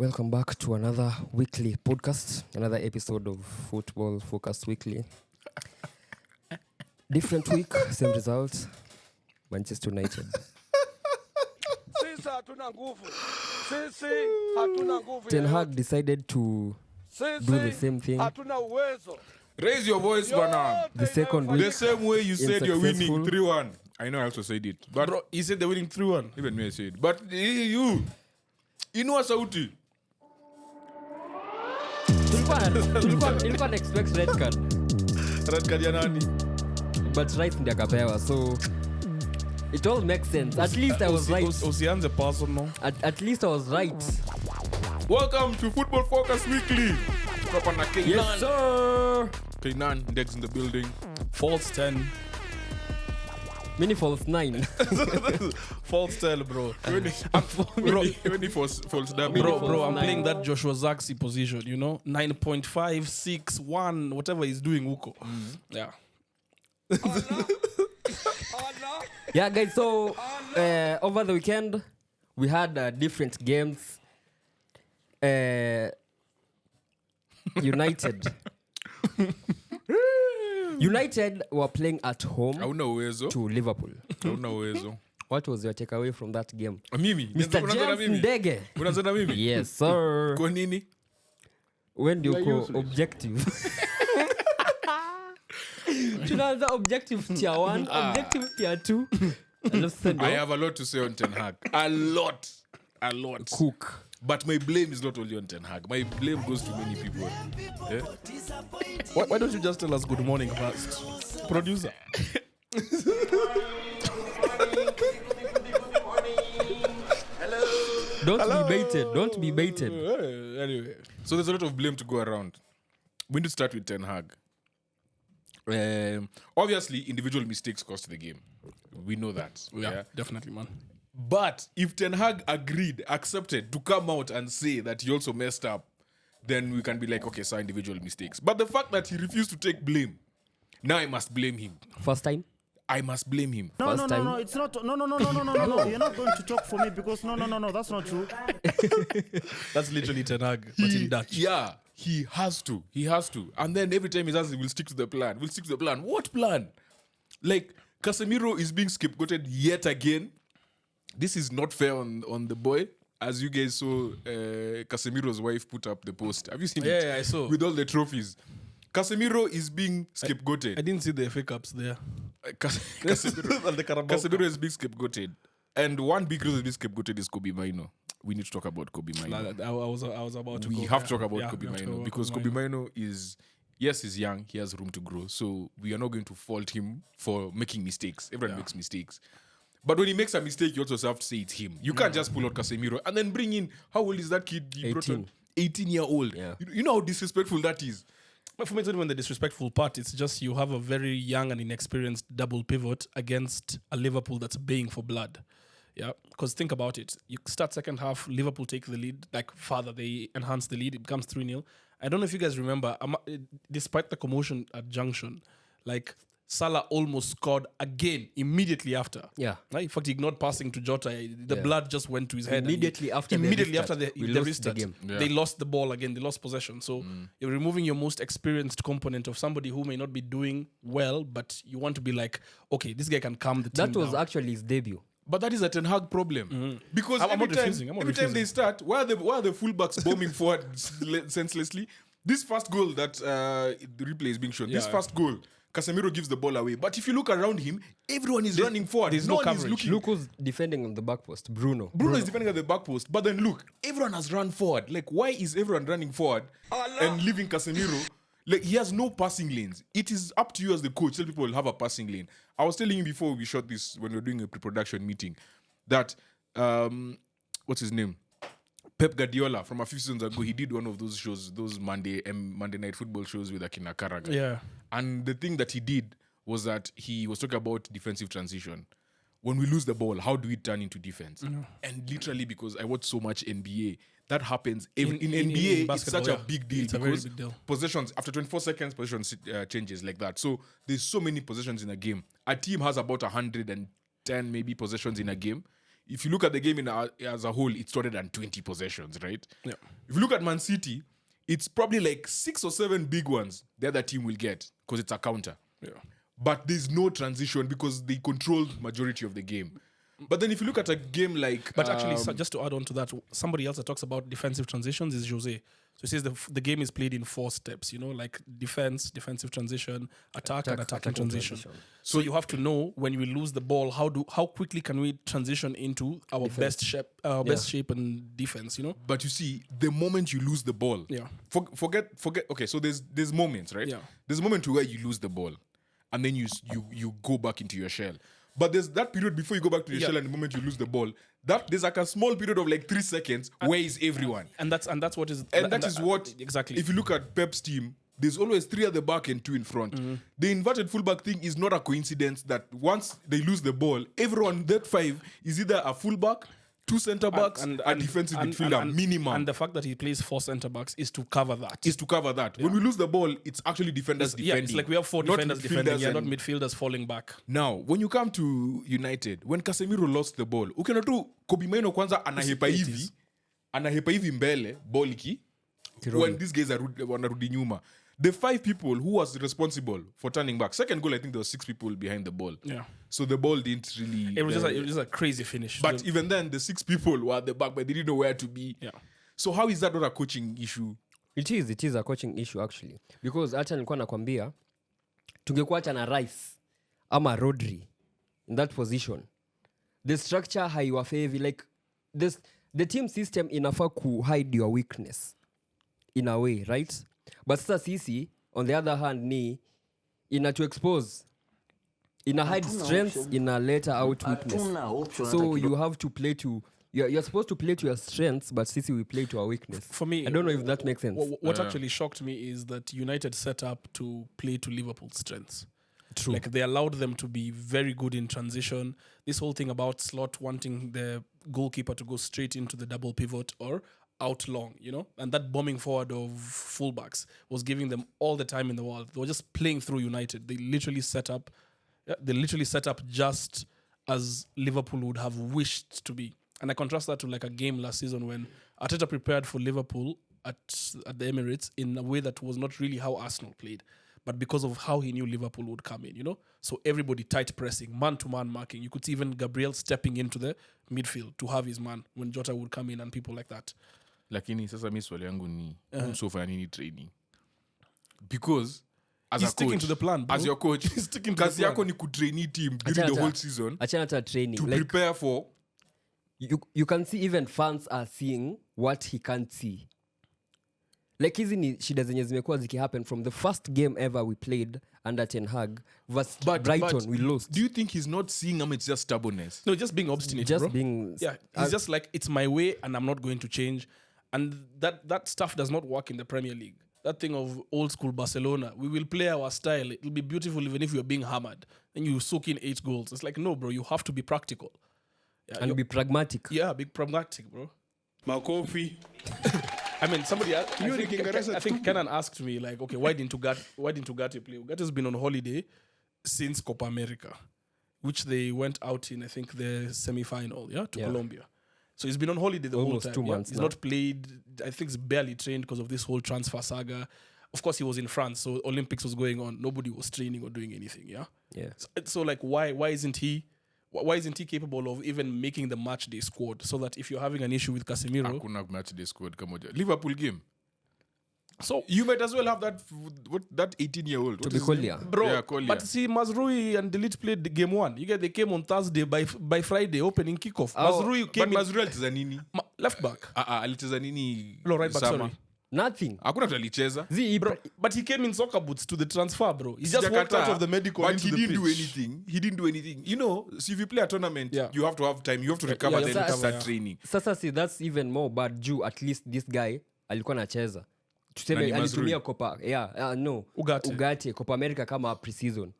Welcome back to another weekly podcast, another episode of Football Focus Weekly. Different week, same result. Manchester United. Ten Hag decided to do the same thing. Raise your voice, Bana. The second week, The same way you said you're winning unsuccessful. 3-1. I know I also said it. But Bro, he said they're winning 3-1. even me I said. But you know sauti. Nilikuwa expect red card, Red card ya nani? but right ndiye akapewa, so it all makes sense. At least I was right. Usianze personal. At least I was right. Welcome to Football Focus Weekly. Proper na K9. Yes, sir. K9 index in the building. False 10. Mini false 9. False 10, bro. Even if false double. Bro, I'm 9. playing that Joshua Zaxi position, you know? 9.5, 6, 1, whatever he's doing, Uko. Yeah. Yeah, guys, so over the weekend, we had different games. United were playing at home Hauna uwezo. to Liverpool. Hauna uwezo. What was your takeaway from that game? Mimi. Mr. James Ndege. Unaanza mimi? Yes, sir. Kwa nini? When do you call objective? Tunaanza objective tier 1, objective tier 2. I have a lot to say on Ten Hag. A lot. Cook. But my blame is not only on Ten Hag. My blame goes to many people. Yeah? Why don't you just tell us good morning first? Producer. Don't be baited. Anyway. So there's a lot of blame to go around. We need to start with Ten Hag. Obviously, individual mistakes cost the game. We know that. Yeah, definitely, man. But if Ten Hag accepted to come out and say that he also messed up, then we can be like, okay, so individual mistakes. But the fact that he refused to take blame, now I must blame him. First time? I must blame him. No, First time? it's not. No. You're not going to talk for me because no, that's not true. That's literally Ten Hag, but in Dutch. Yeah, he has to. And then every time he says, we'll stick to the plan. What plan? Like, Casemiro is being scapegoated yet again. This is not fair on the boy. As you guys saw, Casemiro's wife put up the post. Have you seen it? Yeah, I saw. With all the trophies. Casemiro is being scapegoated. I didn't see the FA Cups there. Casemiro, And the Carabao Casemiro is being scapegoated. And one big reason being scapegoated is Kobe Maino. We need to talk about Kobe Maino. I was about to We go have to there. talk about Yeah, Kobe we have to Maino talk because about Kobe Maino is, yes, he's young. He has room to grow. So we are not going to fault him for making mistakes. Everyone makes mistakes. But when he makes a mistake, you also have to say it's him. You can't just pull out Casemiro and then bring in, how old is that kid? He brought 18. on 18-year-old. Yeah. You know how disrespectful that is. But for me, it's not even the disrespectful part. It's just you have a very young and inexperienced double pivot against a Liverpool that's baying for blood. Yeah, because think about it. You start second half, Liverpool take the lead, like further, they enhance the lead. It becomes 3-0. I don't know if you guys remember, despite the commotion at Junction, like Salah almost scored again immediately after. Yeah. Right? In fact, he ignored passing to Jota. The blood just went to his head. Immediately after the restart, game. Yeah. they lost the ball again. They lost possession. So you're removing your most experienced component of somebody who may not be doing well, but you want to be like, okay, this guy can calm the team That was down. actually his debut. But that is a Ten Hag problem. Because I'm every not time, refusing. every time they start, why are the fullbacks bombing forward senselessly? This first goal that the replay is being shown, this first goal, Casemiro gives the ball away. But if you look around him, everyone is running forward. there's no no one is coverage. looking. Look who's defending on the back post. Bruno Bruno is defending at the back post. But then look, everyone has run forward. Like, why is everyone running forward and leaving Casemiro? Like, he has no passing lanes. It is up to you as the coach. Tell people have a passing lane. I was telling you before we shot this, when we were doing a pre-production meeting, that, what's his name? Pep Guardiola, from a few seasons ago, he did one of those shows, those Monday Night Football shows with Akina Karaga. Yeah. And the thing that he did was that he was talking about defensive transition. When we lose the ball, how do we turn into defense? And literally, because I watch so much NBA, that happens. In NBA, it's such a big deal It's a very because big deal. possessions, after 24 seconds, possessions changes like that. So there's so many possessions in a game. A team has about 110 maybe possessions in a game. if you look at the game as a whole, it started on 20 possessions, right? Yeah. If you look at Man City, it's probably like 6 or 7 big ones the other team will get because it's a counter. Yeah. But there's no transition because they controlled majority of the game. But then if you look at a game like... But actually, just to add on to that, somebody else that talks about defensive transitions is Jose. So he says the game is played in 4 steps, like defensive transition, attack and attacking transition. So you have to know when we lose the ball, how quickly can we transition into our best shape and defense, But you see, the moment you lose the ball... Yeah. Forget... Okay, so there's moments, right? Yeah. There's a moment where you lose the ball and then you go back into your shell. But there's that period before you go back to your shell and the moment you lose the ball, there's like a small period of like 3 seconds. Where is everyone? And that's what is... And that is what... Exactly. If you look at Pep's team, there's always 3 at the back and 2 in front. Mm-hmm. The inverted fullback thing is not a coincidence that once they lose the ball, everyone, that 5, is either a fullback, 2 centre-backs, and a defensive midfielder, minimum. And the fact that he plays 4 centre-backs is to cover that. Yeah. When we lose the ball, it's actually defenders defending. Yeah, it's like we have 4 defenders defending, not midfielders falling back. Now, when you come to United, when Casemiro lost the ball, ukiona tu Kobe Mainoo kwanza anahepa hivi mbele, ball iki, when these guys wanarudi nyuma. The 5 people who was responsible for turning back. Second goal, I think there were 6 people behind the ball. Yeah. So the ball didn't really... It was just a crazy finish. But even then, the 6 people were at the back, but they didn't know where to be. Yeah. So how is that not a coaching issue? It is a coaching issue actually. Because hata nilikuwa nakwambia, tungekuacha na Rice ama Rodri in that position. The structure haiwafavor, like the team system inafaa ku hide your weakness in a way, right? But sasa sisi, on the other hand, ni ina to expose, ina hide strengths, ina later out weakness. So you have to play to... You're supposed to play to your strengths, but sisi we play to our weakness. For me... I don't know if that makes sense. What actually shocked me is that United set up to play to Liverpool's strengths. True. Like they allowed them to be very good in transition. This whole thing about Slot wanting the goalkeeper to go straight into the double pivot or out long, and that bombing forward of fullbacks was giving them all the time in the world. They were just playing through United. They literally set up just as Liverpool would have wished to be. And I contrast that to like a game last season when Arteta prepared for Liverpool at the Emirates in a way that was not really how Arsenal played, but because of how he knew Liverpool would come in, So everybody tight pressing, man-to-man marking. You could see even Gabriel stepping into the midfield to have his man when Jota would come in and people like that. Lakini sasa mi swali yangu ni msofanya nini training? Because as he's a sticking coach, to the plan, bro. as your coach, He's sticking to kazi the yako plan. ni kutraini team during the whole season Achana hata training. to Like, prepare for... you can see even fans are seeing what he can't see. Like hizi ni shida zenye zimekuwa zikihappen from the first game ever we played under Ten Hag versus Brighton, we lost. Do you think he's not seeing them? It's just stubbornness. No, just being obstinate, Just bro. being... Yeah, he's just like, it's my way and I'm not going to change. And that stuff does not work in the Premier League. That thing of old school Barcelona, we will play our style. It'll be beautiful even if you're being hammered. And you soak in 8 goals. It's like, no, bro, you have to be practical. Yeah, and be pragmatic. Yeah, be pragmatic, bro. Makofi. I mean, somebody I think Kenan asked me, like, okay, why didn't Ugarte play? Ugate's been on holiday since Copa America, which they went out in, I think, the semi-final, to Colombia. So he's been on holiday the Almost whole time. 2 months He's now. not played. I think he's barely trained because of this whole transfer saga. Of course, he was in France, so Olympics was going on. Nobody was training or doing anything. Yeah. So like, why isn't he capable of even making the match day squad so that if you're having an issue with Casemiro, Hakuna match day squad kama moja. Liverpool game. so You might as well have that 18-year-old. To be Collier. bro, Yeah, Collier. but see, Mazrui and Delete played the game 1. They came on Thursday by Friday opening kickoff. Mazrui came in Mazrui alicheza nini? left back. Alicheza nini? No, right back, Summer? sorry. Nothing. Hakuna mtu alicheza. Bro, but he came in soccer boots to the transfer, bro. He just walked out of the medical but into he the didn't pitch. do anything. He didn't do anything. So if you play a tournament, Yeah. you have to have time. You have to recover, yeah, then recover, start yeah. training. Sasa see, that's even more bad. Juu at least this guy alikuwa anacheza. Tuseme Nani, alitumia Mazrui? Copa Ugarte Copa America kama pre-season.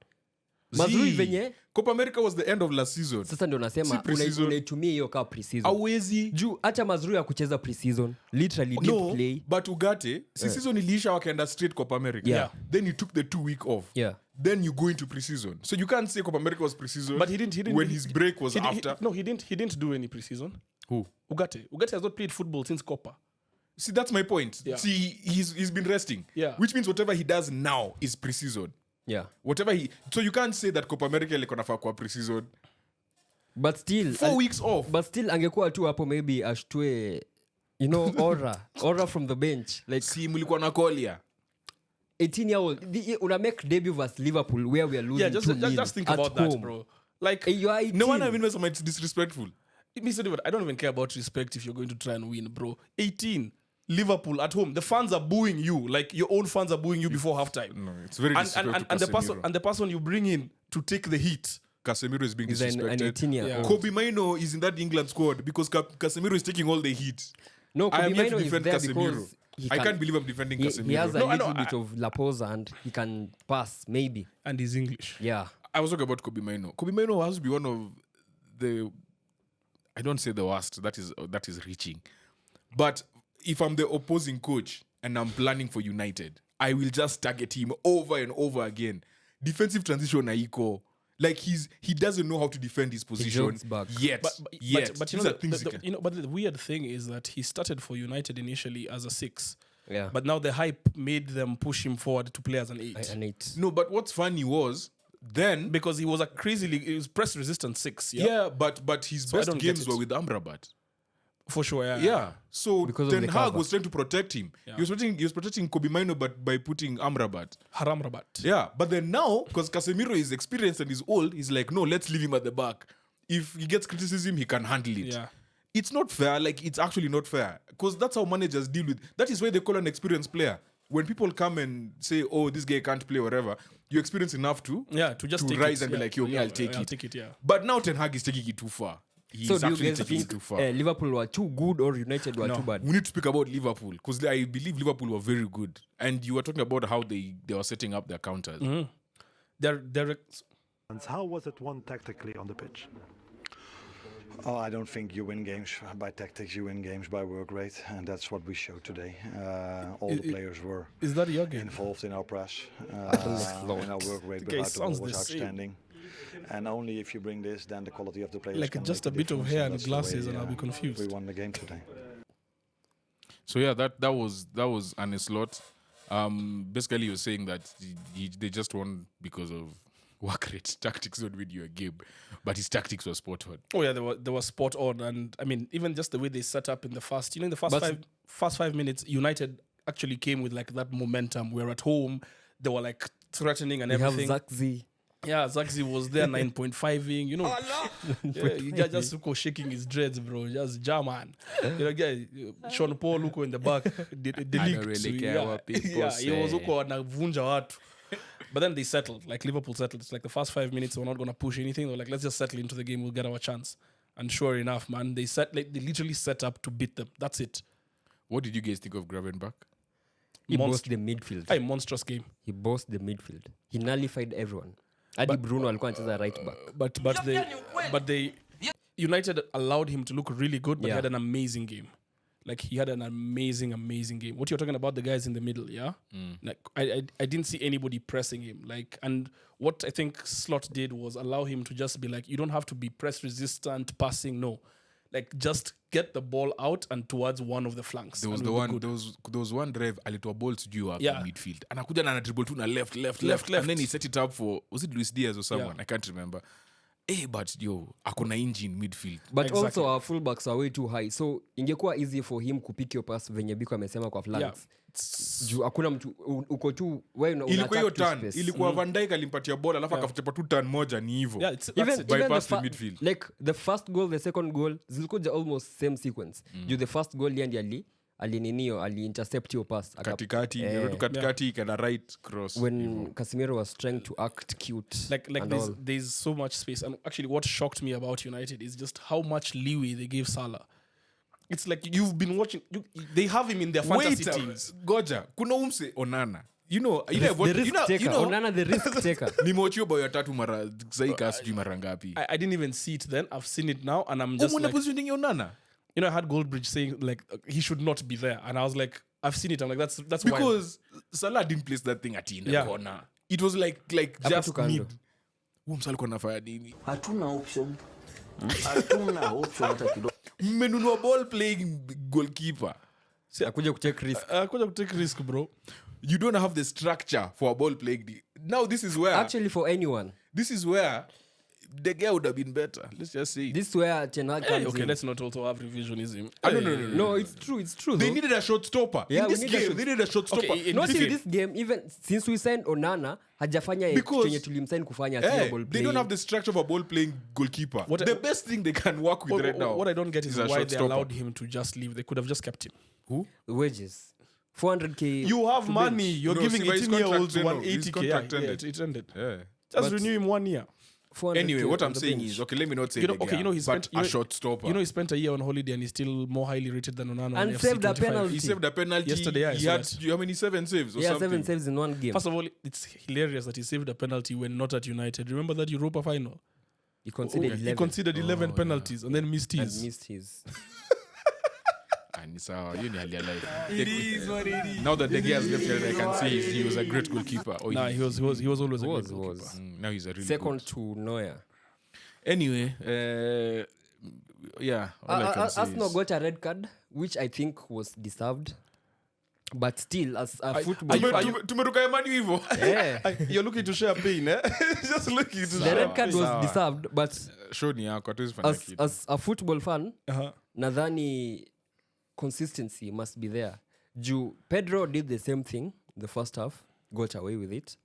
mazuri venye Copa America was the end of last season. sasa ndio Si nasema pre-season. unaitumia hiyo kaa pre-season Awezi. juu hata mazuri ya kucheza pre-season literally didn't play. But Ugarte, season iliisha wakaenda straight Copa America. Yeah. Then you took the 2 week off. Yeah. Then you go into pre-season. So you can't say Copa America was pre-season. But he didn't. When his break was after. He didn't do any preseason. Who? Ugarte has not played football since Copa. See, that's my point. Yeah. See, he's been resting. Yeah. Which means whatever he does now is pre-season. Yeah. So you can't say that Copa America like on a pre-season. But still 4 weeks off. But still angekuwa tu hapo maybe ashtue aura from the bench like See, mulikuwa na Kolia. 18-year-old una make debut versus Liverpool where we are losing Yeah, 2-0 just think at about home. that, bro. Like, You are 18. No one even knows it's disrespectful. I don't even care about respect if you're going to try and win, bro. 18, Liverpool at home. The fans are booing you. Like, your own fans are booing you before halftime. No, it's very disrespectful to Casemiro. And the person you bring in to take the heat. Casemiro is being He's an disrespected. 18-year-old. Kobe Maino is in that England squad because Casemiro is taking all the heat. No, I am Kobe here to Maino is defend there Casemiro. because I can't believe I'm defending he Casemiro. has a No, I little know, bit of La Posa and he can pass maybe. And he's English. Yeah. I was talking about Kobe Maino. Kobe Maino has to be one of the, I don't say the worst, that is reaching. But if I'm the opposing coach and I'm planning for United, I will just target him over and over again. Defensive transition Aiko. Like he doesn't know how to defend his position jokes back. yet. But These you know, are things he can- but the weird thing is that he started for United initially as a 6. Yeah. But now the hype made them push him forward to play as an 8. An 8. No, but what's funny was then Because he was he was press resistant 6. Yeah, yeah, but his So I best don't get games it. were with Amrabat. for sure. Yeah. Yeah. So Because of Ten the Hag cover. was trying to protect him. Yeah. He was protecting Kobe Maino but by putting Amrabat. Haram Rabat. Yeah. But then now, because Casemiro is experienced and is old, he's like, no, let's leave him at the back. If he gets criticism, he can handle it. Yeah. It's not fair. Like, it's actually not fair. Because that's how managers deal with. That is why they call an experienced player. When people come and say, oh, this guy can't play or whatever, you experience enough to To take rise it. and be Yeah. like, yo, me, Yeah, I'll take I'll it. take it, yeah. But now Ten Hag is taking it too far. He's So do you actually guys taking think it too far. Liverpool were too good or United were too bad? We need to speak about Liverpool because I believe Liverpool were very good. And you were talking about how they were setting up their counters. They're How was it won tactically on the pitch? Oh, I don't think you win games by tactics. You win games by work rate, and that's what we showed today. All the players were Is that your game? involved in our press, Slot. and our work rate Okay, without the ball sounds was the same. outstanding. And only if you bring this, then the quality of the players. Like can just make a the bit of difference, hair and that's the glasses way, and I'll be confused. We won the game today. So yeah, that was Arne Slot. Basically, you're saying that they just won because of work rate. Tactics don't win you a game, but his tactics were spot on. Oh yeah, they were spot on, and I mean even just the way they set up in the first, in the first 5 minutes, United actually came with like that momentum. We're at home, they were like threatening and We have everything. Zakzi. Yeah, Zaxi was there 9.5ing, you know. Yeah, he just Luko shaking his dreads, bro. Just German. Sean Paul Luko in the back. I don't really care what people he was say. Luko anavunja watu. But then they settled, like Liverpool settled. It's like the first 5 minutes, we're not going to push anything. They're like, let's just settle into the game, we'll get our chance. And sure enough, man, they literally set up to beat them. That's it. What did you guys think of Gravenberch? He Monst- bossed the midfield. Hey, monstrous game. He bossed the midfield. He nullified everyone. Hadi Bruno alikuwa anacheza right back. But they United allowed him to look really good, but he Yeah. had an amazing game. Like he had an amazing game. What you're talking about, the guys in the middle, yeah. Like I didn't see anybody pressing him. Like, and what I think Slot did was allow him to just be like, you don't have to be press resistant, passing. No, like just get the ball out and towards one of the flanks. There was and the we'll be one. good. There was one drive. Alitoa ball to you up Yeah. in midfield. Anakuja na dribble tu na left, Left. and then he set it up for, was it Luis Diaz or someone? Yeah. I can't remember. But yo, akona inji in midfield. But Exactly. also our fullbacks are way too high. So ingekuwa easy for him kupick your pass venye Biko amesema kwa flanks. Juu hakuna mtu uko tu wewe Ilikuwa hiyo attack tu turn. space. Ilikuwa Van Dijk alimpatia bola alafu akachapa tu turn moja ni hivyo. Yeah, that's Even it. Bypass the the midfield. like the first goal, the second goal zilikuja almost same sequence. Juu the first goal yandi alininio ali-intercept your pass. Katikati, katikati ikana right cross. When Casemiro was trying to act cute. Like and all. there's so much space. And actually what shocked me about United is just how much leeway they gave Salah. It's like you've been watching, they have him in their fantasy teams. Goja, kuna umse Onana. The risk taker. Onana the risk taker. nimeochio boy watatu mara zaika sijui mara ngapi. I didn't even see it then. I've seen it now, and I'm just Umuna like, positioning ya Onana? I had Goldbridge saying like he should not be there, and I was like, I've seen it. I'm like, that's why. Because Salah didn't place that thing at in the corner. It was like just tu kando. mid. Huyo msali kwa nafanya nini? Hatuna option. Hatuna option hata kidogo. Mmenunua ball playing goalkeeper. Akuja kutake risk. Kuja to take risk, bro. You don't have the structure for a ball playing. Now this is where Actually, for anyone, the guy would have been better. Let's just say. this is where Ten Hag comes Okay, in. let's not also have revisionism. No. No, it's true. They though. needed a shot stopper. Yeah, in we this need a game, shot- they needed a shot stopper. Okay, in Not this in game. this game, even since we signed Onana, hajafanya Because- chenye tulimsign kufanya asiwe ball They playing. don't have the structure of a ball playing goalkeeper. The best thing they can work with right now. What I don't get is a why shot they stopper. allowed him to just leave. They could have just kept him. Who? Wages. 400k. You have to money. bench. You're No, giving see, but his 18-year-olds contract ended. His 180k. contract Yeah, ended. it ended. Yeah. Just But- renew him 1 year. 400K Anyway, what I'm on the saying bench. is, okay, let me not say You know, the okay, guy, he but spent a shot stopper. he spent a year on holiday and he's still more highly rated than Onana. And on saved a FC 25. penalty. He saved a penalty. Yesterday, I he saw had that. how many 7 saves or Yeah, something? 7 saves in one game. First of all, it's hilarious that he saved a penalty when not at United. Remember that Europa final? He considered He 11 conceded 11 penalties and then missed and his. missed his. And it's you know, it is what it is. Now that the guy has left, I can see he was a great goalkeeper. Oh, Nah, he was always a great Was. goalkeeper. Now he's a really Second good. to Neuer. Anyway, yeah. All I can say Arsenal is, got a red card, which I think was deserved. But still, as a football tumeruka Emanu hivyo. yeah, You're looking to share pain, eh? Just looking to the share. red card was Sawa. deserved, but Show ni yako hatuwezi fanya kitu. as a football fan, Uh-huh. nadhani consistency must be there. Pedro did the same thing in the first half, got away with it.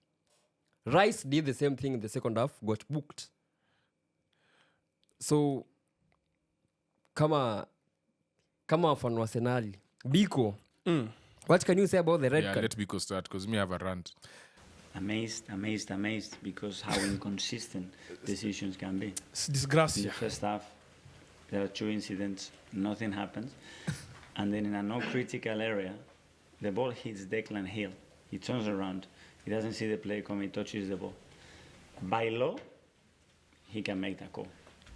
Rice did the same thing in the second half, got booked. So, kama fan wa Arsenal, Biko, what can you say about the red Yeah, card? let Biko start because me have a rant. Amazed because how inconsistent decisions can be. It's In the disgracia. first half, there are 2 incidents, nothing happens. And then in a no critical area, the ball hits Declan Hill. He turns around. He doesn't see the play coming, he touches the ball. By law, he can make that call.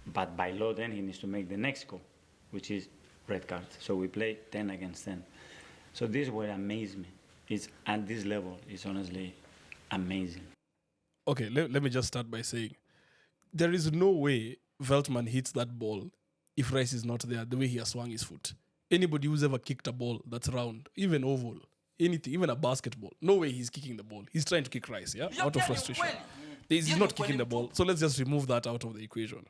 But by law, then he needs to make the next call, which is red card. So we play 10 against 10. So this is what amazed me. It's at this level, it's honestly amazing. Okay, let me just start by saying there is no way Veltman hits that ball if Rice is not there, the way he has swung his foot. Anybody who's ever kicked a ball that's round, even oval, anything, even a basketball, no way he's kicking the ball. He's trying to kick Rice, yeah? Out of frustration. He's not kicking the ball. So let's just remove that out of the equation.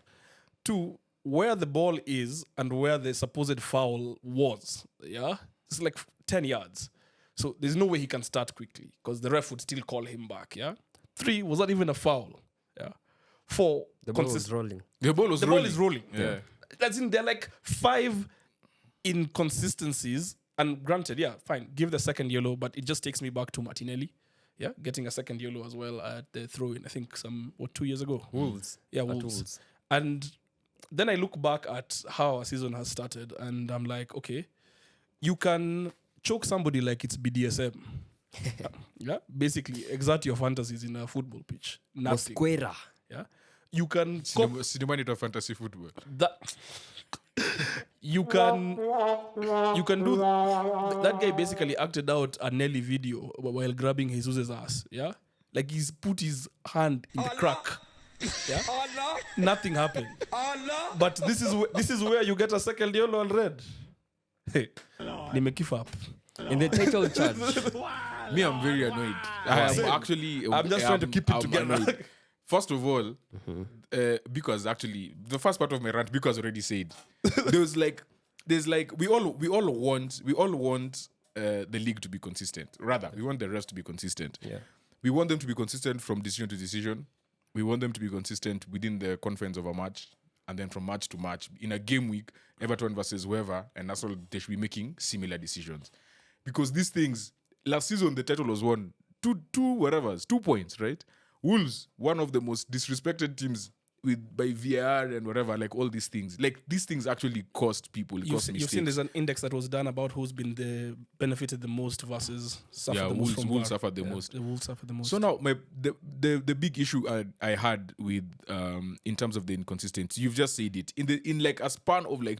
2, where the ball is and where the supposed foul was, yeah? It's like 10 yards. So there's no way he can start quickly because the ref would still call him back, yeah? 3, was that even a foul? Yeah. 4, The ball was rolling. The ball was the rolling. ball is rolling. Yeah. That's in there are like 5 inconsistencies. And granted, yeah, fine, give the second yellow, but it just takes me back to Martinelli. Yeah, getting a second yellow as well at the throw-in, I think 2 years ago. Wolves. Yeah, At Wolves. And then I look back at how our season has started and I'm like, okay, you can choke somebody like it's BDSM. Yeah, basically exert your fantasies in a football pitch. Nothing. Mosquera. Yeah, you can cop Cinema need of fantasy football. that. You can do that guy basically acted out a Nelly video while grabbing Jesus' ass. Yeah, like he's put his hand in the crack. Yeah, nothing happened. But this is where you get a second yellow and red. Hey, give up. In the title charge. Me, I'm very annoyed. I'm just trying to keep it together. Annoyed. First of all, because actually the first part of my rant, because already said, there's like we all want the league to be consistent. Rather, we want the refs to be consistent. Yeah. We want them to be consistent from decision to decision. We want them to be consistent within the confines of a match, and then from match to match. In a game week, Everton versus whoever, and that's all they should be making similar decisions. Because these things, last season the title was won 2 points, right? Wolves, one of the most disrespected teams by VAR and whatever, like all these things. Like these things actually cost people. It cost You've mistakes. seen there's an index that was done about who's been benefited the most versus suffered the most from Wolves VAR. suffered the most. The Wolves suffered the most. So now, the big issue I had with in terms of the inconsistency, you've just said it in like a span of like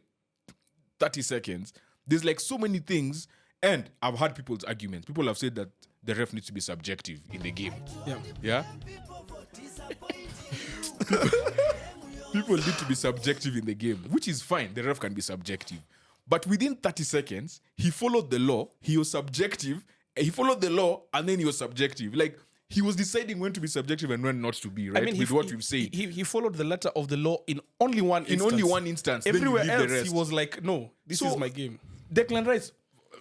30 seconds. There's like so many things, and I've had people's arguments. People have said that the ref needs to be subjective in the game. Yeah. People need to be subjective in the game, which is fine. The ref can be subjective, but within 30 seconds, he followed the law. He was subjective. He followed the law, and then he was subjective. Like he was deciding when to be subjective and when not to be. Right? With what we've said. He followed the letter of the law in only one instance. In only one instance. Everywhere then you leave the else, rest. he was like, "No, this is my game." Declan Rice,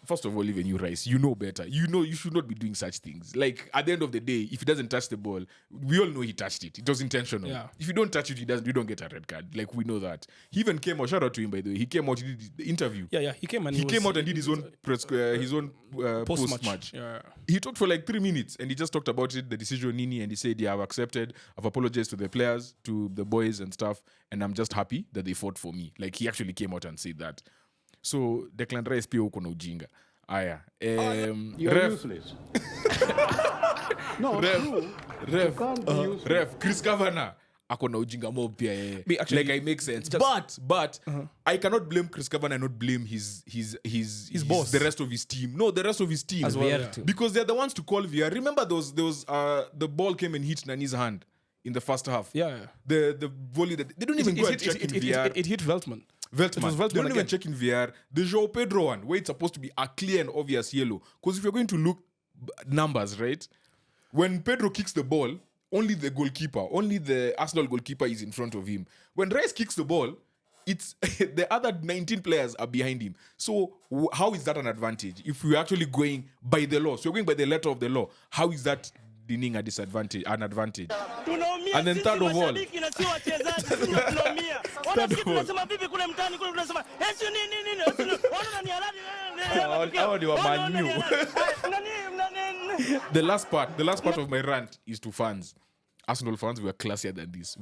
first of all, even you, Rice, you know better. You know you should not be doing such things. Like at the end of the day, if he doesn't touch the ball, we all know he touched it. It was intentional. Yeah. If you don't touch it, you don't get a red card. Like we know that. He even came out. Shout out to him, by the way. He came out. He did the interview. Yeah. He came and He came out and did his own post match. Yeah. He talked for like 3 minutes and he just talked about it, the decision, Nini, and he said, "Yeah, I've accepted. I've apologized to the players, to the boys and stuff, and I'm just happy that they fought for me." Like he actually came out and said that. So Declan Rice pia uko na ujinga. Aya. Ref. No, Ref. Chris Kavanagh ako na ujinga mob pia yeye. Like it makes sense. But I cannot blame Chris Kavanagh and not blame his boss. The rest of his team. No, the rest of his team As well, yeah. because they're the ones to call VR. Remember there was the ball came and hit Nani's hand in the first half. Yeah. The volley that they don't even go and check in VR. It hit Veltman. Veltman. It was They Veltman don't even again. check in VR. The Joao Pedro one, where it's supposed to be a clear and obvious yellow. Because if you're going to look numbers, right? When Pedro kicks the ball, only the Arsenal goalkeeper is in front of him. When Rice kicks the ball, it's the other 19 players are behind him. So how is that an advantage? If we're actually going by the law, so you're going by the letter of the law, how is that dealing an advantage? And then third of all, the last part of my rant is to fans. Arsenal fans were classier than this.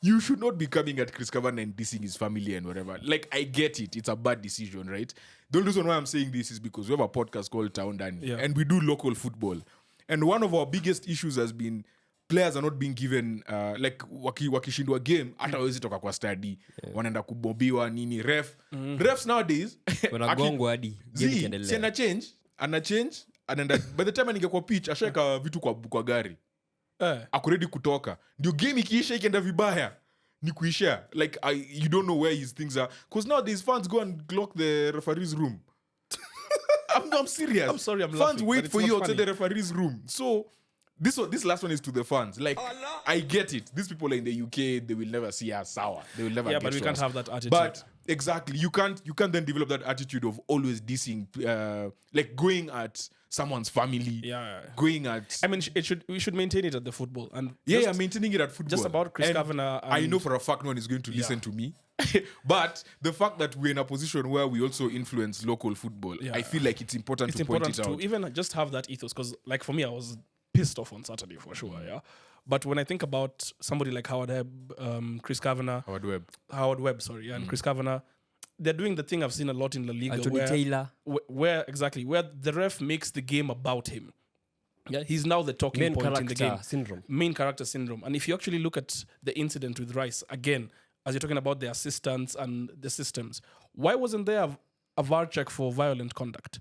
You should not be coming at Chris Kavanagh and dissing his family and whatever. Like, I get it. It's a bad decision, right? The only reason why I'm saying this is because we have a podcast called Town Danny, and we do local football. And one of our biggest issues has been players are not being given like wakishindwa game hata hawezi toka kwa study wanaenda kubobiwa nini refs nowadays wanagongwa hadi game ikiendelea. Si ana change anaenda by the time ningekuwa pitch ashaka vitu kwa gari ako ready kutoka ndio game ikiisha ikienda vibaya ni kuisha like you don't know where his things are because now these fans go and lock the referee's room. I'm serious. I'm sorry, I'm fans laughing, wait but for it's you not outside funny. the referee's room. So this last one is to the fans. Like I get it. These people are in the UK, they will never see us sour. They will never. Yeah, get but we to can't us. have that attitude. But exactly, you can't then develop that attitude of always dissing, like going at someone's family. Yeah. Going at. I mean, we should maintain it at the football and Yeah, maintaining it at football. just about Chris And Kavanagh. I know for a fact no one is going to listen to me. But the fact that we're in a position where we also influence local football, I feel like it's important to point it out. to even just have that ethos because, like, for me, I was pissed off on Saturday for sure. Yeah, but when I think about somebody like Howard Webb, Chris Kavanagh, Howard Webb, sorry, and Chris Kavanagh, they're doing the thing I've seen a lot in La Liga, Anthony Taylor, where the ref makes the game about him. Yeah, he's now the talking main point in the game. Main character syndrome. And if you actually look at the incident with Rice again, as you're talking about the assistants and the systems, why wasn't there a VAR check for violent conduct?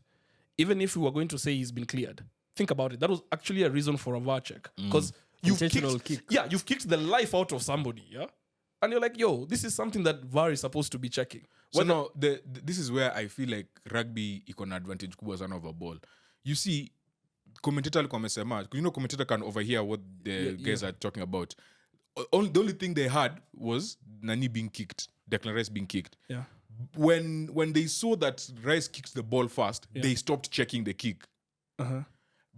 Even if we were going to say he's been cleared, think about it. That was actually a reason for a VAR check because you've kicked the life out of somebody. Yeah, and you're like, yo, this is something that VAR is supposed to be checking. So now, this is where I feel like rugby iko na advantage kubwa sana over ball. You see, commentator alikuwa amesema, because you know commentator can overhear what the guys are talking about. The only thing they had was Nani being kicked, Declan Rice being kicked. Yeah. When they saw that Rice kicked the ball fast, they stopped checking the kick.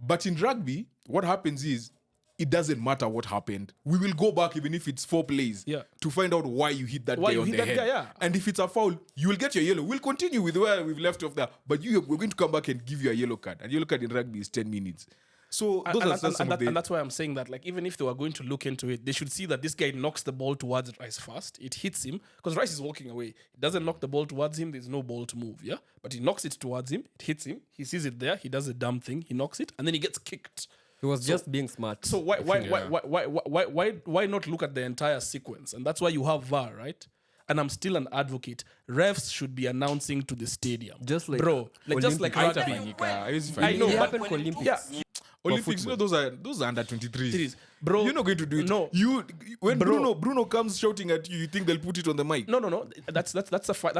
But in rugby, what happens is, it doesn't matter what happened. We will go back even if it's 4 plays to find out why you hit that guy on the head. And if it's a foul, you will get your yellow. We'll continue with where we've left off there. But we're going to come back and give you a yellow card. And yellow card in rugby is 10 minutes. So those are some of the... And that's why I'm saying that, like, even if they were going to look into it, they should see that this guy knocks the ball towards Rice first. It hits him because Rice is walking away. He doesn't knock the ball towards him. There's no ball to move. Yeah, but he knocks it towards him. It hits him. He sees it there. He does a dumb thing. He knocks it, and then he gets kicked. He was just being smart. So why not look at the entire sequence? And that's why you have VAR, right? And I'm still an advocate. Refs should be announcing to the stadium, Just like bro, like just like rugby. I know, it but happened for Olympics. yeah, Olympics, those are under 23s. bro. You're not going to do it. No. When Bro. Bruno comes shouting at you, you think they'll put it on the mic? No. That's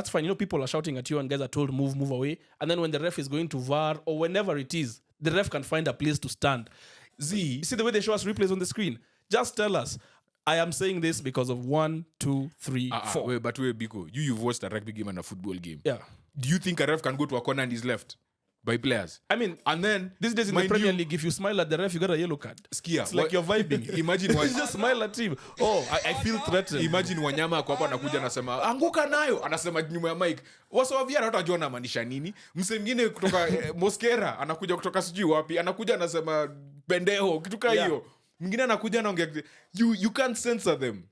fine. You know, people are shouting at you, and guys are told move away. And then when the ref is going to VAR or whenever it is, the ref can find a place to stand. You see the way they show us replays on the screen. Just tell us. I am saying this because of 1, 2, 3, 4. Wait, Biko, you've watched a rugby game and a football game. Yeah. Do you think a ref can go to a corner and he's left by players? I mean, And then these days in the Premier League, if you smile at the ref, you got a yellow card. Skia, It's like you're vibing. Imagine You just smile at him. Oh, I feel threatened. Imagine Wanyama ako hapa anakuja anasema anguka nayo, anasema nyuma ya mic. Wasawavia hata wajua anamaanisha nini? Mse mwingine kutoka Mosquera anakuja kutoka sijui wapi, anakuja anasema pendeho kitu kama hiyo. Mwingine anakuja anaongea you can't censor them.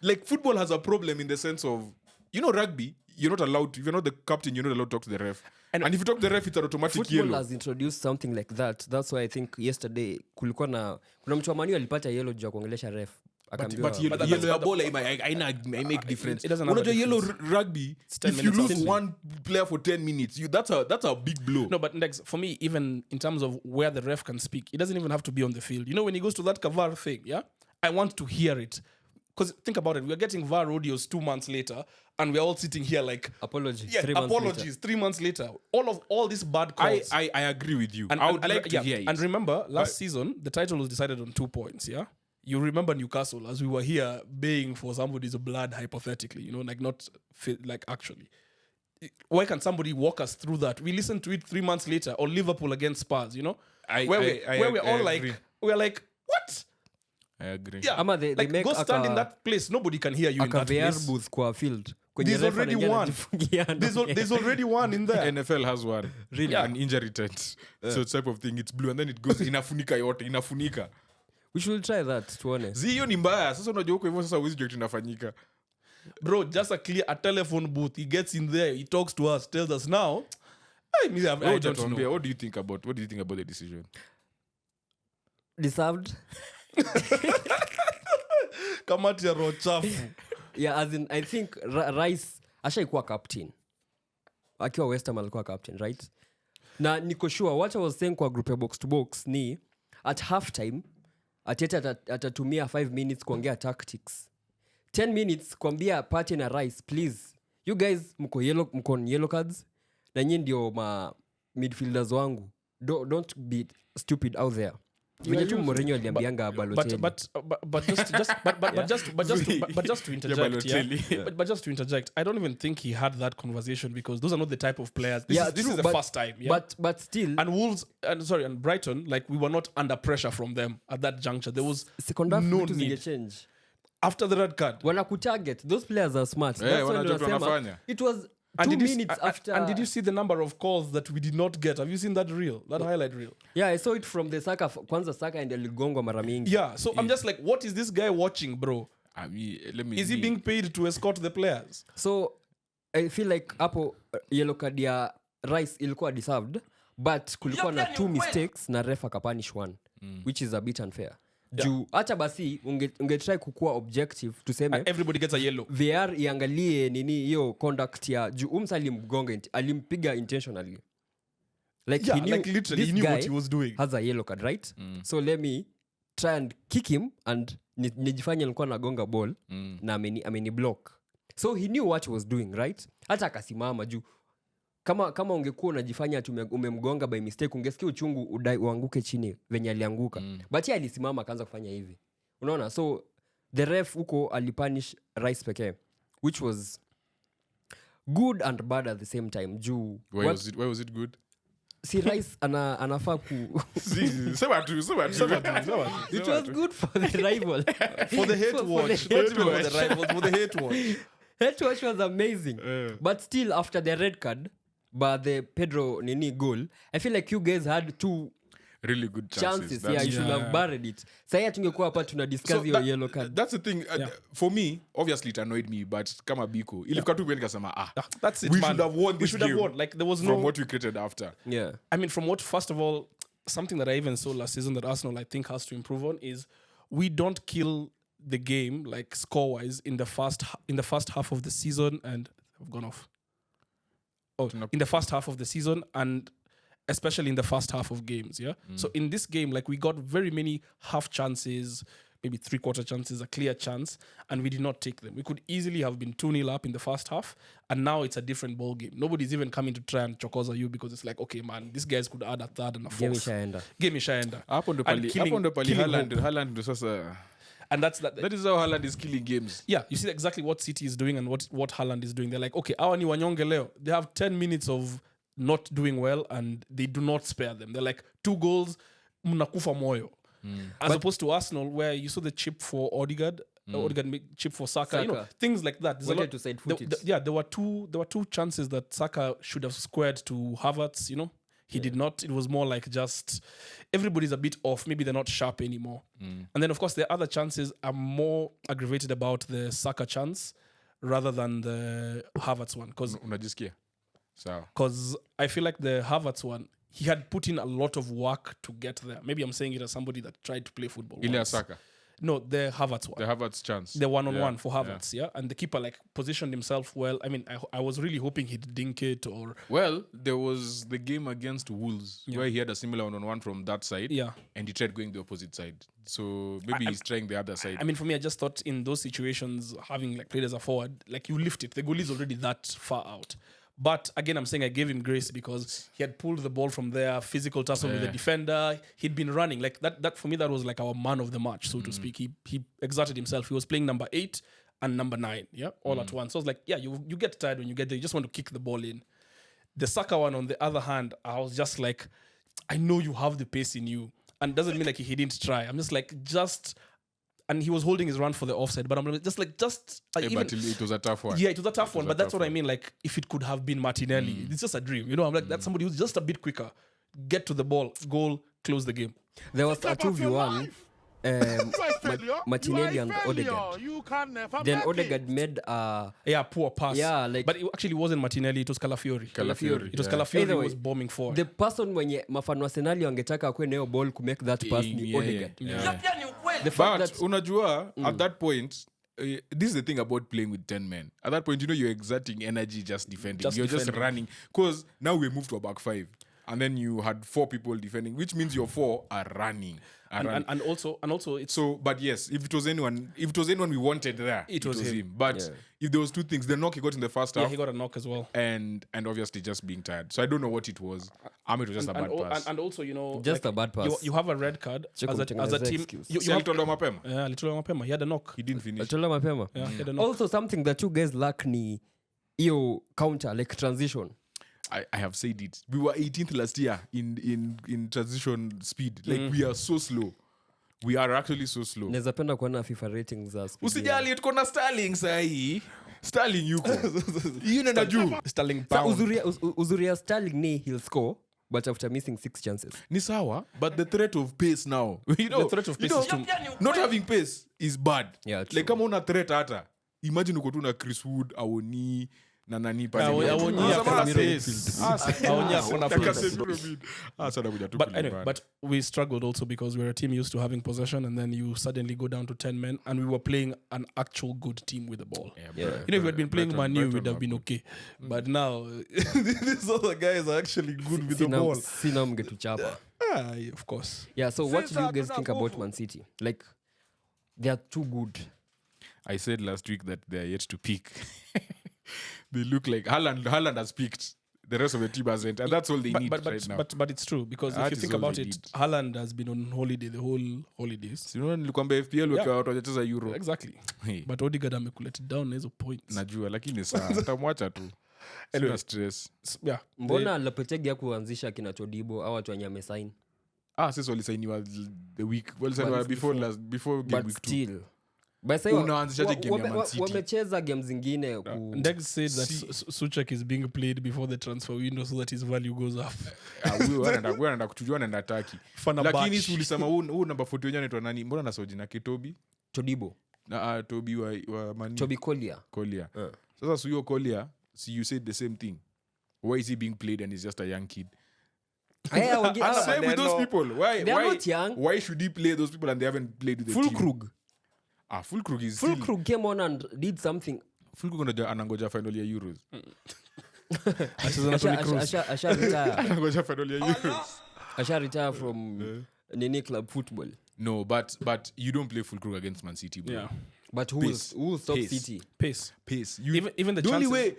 Like football has a problem in the sense of, you know, rugby, you're not allowed to, if you're not the captain, you're not allowed to talk to the ref. And if you talk to the ref, it's an automatic Football yellow. has introduced something like that. That's why I think yesterday kuna mtu wa Manu alipata yellow juu ya kuongelesha ref. Akaambiwa, But yellow ya bola I make difference. It doesn't have a Unajua yellow difference. rugby, 10 if you minutes lose only. one player for 10 minutes, that's a big blow. No, but next, for me, even in terms of where the ref can speak, it doesn't even have to be on the field. You know, when he goes to that VAR thing, yeah, I want to hear it. Because think about it, we're getting VAR audios 2 months later, and we're all sitting here like, apologies. yeah, 3 months apologies. later. 3 months later, all these bad calls. I agree with you. And, I would and- like to yeah, hear it. And remember, last season, the title was decided on 2 points, yeah? You remember Newcastle, as we were here baying for somebody's blood, hypothetically, you know, like not like actually. Why can't somebody walk us through that? We listened to it 3 months later, or Liverpool against Spurs, you know? We're all agree. like, what? I agree. Yeah, Ama they make go stand aka- in that place. Nobody can hear you in that VR place. booth kwa field. Kwenye There's ref already anaingia one. anajifungia na- There's already one in there. NFL has one. Really? An injury tent. So type of thing, it's blue and then it goes inafunika yote, inafunika. We should try that tuone. Hiyo ni mbaya. Sasa unajua huko hivyo sasa huwezi jua kitu inafanyika. Bro, just a telephone booth. He gets in there, he talks to us, tells us now. I don't know. What do you think about the decision? Deserved. Kamati ya roho chafu. Yeah, as in, I think Rice ashaikuwa captain. Akiwa West Ham alikuwa captain, right? Na niko sure what I was saying kwa group ya box to box ni at halftime Ateta atatumia 5 minutes kuongea tactics. 10 minutes kuambia Partey na Rice, please. You guys mko on yellow cards na nyinyi ndio ma midfielders wangu. Don't be stupid out there. Venye tu Mourinho aliambianga Balotelli. But just to interject, but just to interject, I don't even think he had that conversation because those are not the type of players. This is the first time. Yeah? But still, and Wolves and Brighton, like we were not under pressure from them at that juncture. There was second half no vitu need. zingechange. After the red card. Wanakutarget. Those players are smart. Yeah, That's why wanajua tunasema, tunafanya. it was 2 And minutes after. And did you see the number of calls that we did not get? Have you seen that reel? That highlight reel? Yeah, I saw it from the Saka. Kwanza Saka and Ligongwa mara mingi. Yeah. So I'm just like, what is this guy watching, bro? I mean, Is he being paid to escort the players? So I feel like hapo yellow card ya Rice ilikuwa deserved, but kulikuwa na 2 mistakes na ref akapunish 1, which is a bit unfair. Juu hata basi ungetry kukua objective tuseme Everybody gets a yellow. VR iangalie nini hiyo conduct ya juu umsa alimpiga intentionally. Like Yeah, he knew, like literally this he knew guy what he was doing. has a yellow card, right? So let me try and kick him and nijifanye nilikuwa nagonga ball na ameni block. So he knew what he was doing, right? Hata akasimama juu kama ungekuwa unajifanya ati umemgonga by mistake ungesikia uchungu uanguke chini venye alianguka. But yeye alisimama akaanza kufanya hivi. Unaona? So the ref huko alipunish Rice pekee, which was good and bad at the same time. Juu why was it good? Si Rice anafaa ku Sema tu. It was good for the rival. For the hate watch. For the hate For watch. the rivals, for the hate watch. Hate watch was amazing. But still, after the red card, but the Pedro Nini goal, I feel like you guys had two really good chances. Yeah, you should have buried it. Sasa tungekuwa hapa tuna discuss your yellow card. That's the thing. For me, obviously it annoyed me, but kama Biko, ilifika tu nikasema that's it, we man. should have won this We should have game won. Like there was from no what we created after. Yeah. I mean, from what, first of all, something that I even saw last season that Arsenal, I think, has to improve on is we don't kill the game, like score-wise, in the first half of the season, and I've gone off. In the first half of the season, and especially in the first half of games, yeah? So in this game, like, we got very many half chances, maybe three-quarter chances, a clear chance, and we did not take them. We could easily have been 2-0 up in the first half, and now it's a different ball game. Nobody's even coming to try and chokoza you because it's like, okay, man, these guys could add a third and a fourth. Game ishaenda. Hapo ndo pali Haaland ndo sasa. And that is how Haaland is killing games. Yeah, you see exactly what City is doing and what Haaland is doing. They're like, okay, awa ni wanyonge leo. They have 10 minutes of not doing well and they do not spare them. They're like, 2 goals, mnakufa moyo. As opposed to Arsenal, where you saw the chip for Odegaard, Odegaard chip for Saka. You know, things like that. There were two chances that Saka should have squared to Havertz, you know. He did not. It was more like just everybody's a bit off. Maybe they're not sharp anymore. And then, of course, the other chances are more aggravated about the Saka chance rather than the Havertz one. Because I feel like the Havertz one, he had put in a lot of work to get there. Maybe I'm saying it as somebody that tried to play football. Ilya Saka. No, the Havertz one. The Havertz chance. The one-on-one for Havertz, yeah. And the keeper like positioned himself well. I mean, I was really hoping he'd dink it or... Well, there was the game against Wolves where he had a similar one-on-one from that side. Yeah. And he tried going the opposite side. So maybe he's trying the other side. I mean, for me, I just thought in those situations, having like played as a forward, like you lift it. The goalie is already that far out. But again, I'm saying I gave him grace because he had pulled the ball from there, physical tussle with the defender. He'd been running. Like that for me, that was like our man of the match, so to speak. He exerted himself. He was playing number 8 and number 9, yeah, all at once. So I was like, yeah, you get tired when you get there. You just want to kick the ball in. The Saka one, on the other hand, I was just like, I know you have the pace in you. And it doesn't mean like he didn't try. I'm just like, and he was holding his run for the offside, but I'm just like, but it was a tough one. Yeah, it was a tough one, but that's what I mean. Like, if it could have been Martinelli, it's just a dream. You know, I'm like, that's somebody who's just a bit quicker. Get to the ball, goal, close the game. There was a 2v1. Martinelli and Odegaard. Then Odegaard made a poor pass. Yeah, like, but it actually wasn't Martinelli, it was Calafiori. It was Calafiori who was bombing forward. The person mwenye mafano Arsenali wangetaka akwe na hiyo ball to make that pass ni Odegaard. The fact that unajua at that point this is the thing about playing with 10 men. At that point, you know, you're exerting energy just defending. Just running. Because now we moved to a back 5. And then you had 4 people defending, which means your 4 are running. And also it's so. But yes, if it was anyone we wanted there, it was him. But if there was 2 things, the knock he got in the first half, he got a knock as well, and obviously just being tired. So I don't know what it was. It was just a bad pass. And also, you know, just like, a bad pass. You have a red card as a team. You have told Mapema. Yeah, little Mapema. He had a knock. He didn't finish. Yeah, he had a knock. Also, something that you guys lack ni iyo counter, like transition. I have said it. We were 18th last year in transition speed. Like we are so slow. We are actually so slow. Naweza penda kuona FIFA ratings za speed. Usijali tuko na Sterling sahi. Sterling yuko. Yeye nenda juu. Sterling pound. Uzuri ya Sterling ni he'll score but after missing 6 chances. Ni sawa, but the threat of pace now. You know, the threat of pace is too... Not having pace is bad. Yeah, true. Like kama una threat hata. Imagine uko tu na Chris Wood, Awoni na nani But anyway, but we struggled also because we're a team used to having possession, and then you suddenly go down to 10 men, and we were playing an actual good team with the ball. You know, if we had been playing Manu, we'd have been okay. But now these other guys are actually good with the ball. Sina mngetuchapa. Of course. Yeah, so what do you guys think about Man City? Like, they are too good. I said last week that they are yet to peak. They look like Haaland has peaked. The rest of the team hasn't, and that's all they need right now. But it's true, because if you think about it, Haaland has been on holiday the whole holidays. You know, nilikwambia FPL wakiwa watu wacheza Euro. Exactly. But Odegaard amekuleta down na hizo points. Najua, lakini saa nitamwacha tu. Anyway, stress. Yeah. Mbona Lopetegui ya kuanzisha kina Todibo au watu wenye amesign? Sisi walisainiwa the week. Walisainiwa before game but week 2. Still. By say Unaanzishaje game ya Man City? wamecheza game zingine Ndeg said that Suchek is being played before the transfer window so that his value goes up. Anaenda kuchujua na nataki. Lakini si ulisema huu number 40 wenyewe anaitwa nani? Mbona nasoji na Kitobi? Todibo. Na Tobi wa Mani. Tobi Collier. Sasa so you Collier, see you said the same thing. Why is he being played and he's just a young kid? Same with those people. Why? They're not young. Why should he play those people and they haven't played with the team? Fulkrug. Fulkrug is Fulkrug came on and did something. Fulkrug anangoja final ya Euros. Asha retire. Anangoja final ya Euros. Asha retire from Nini club football. No, but you don't play Fulkrug against Man City, bro. Yeah. But who will stop City? Pace. Even the only chances, way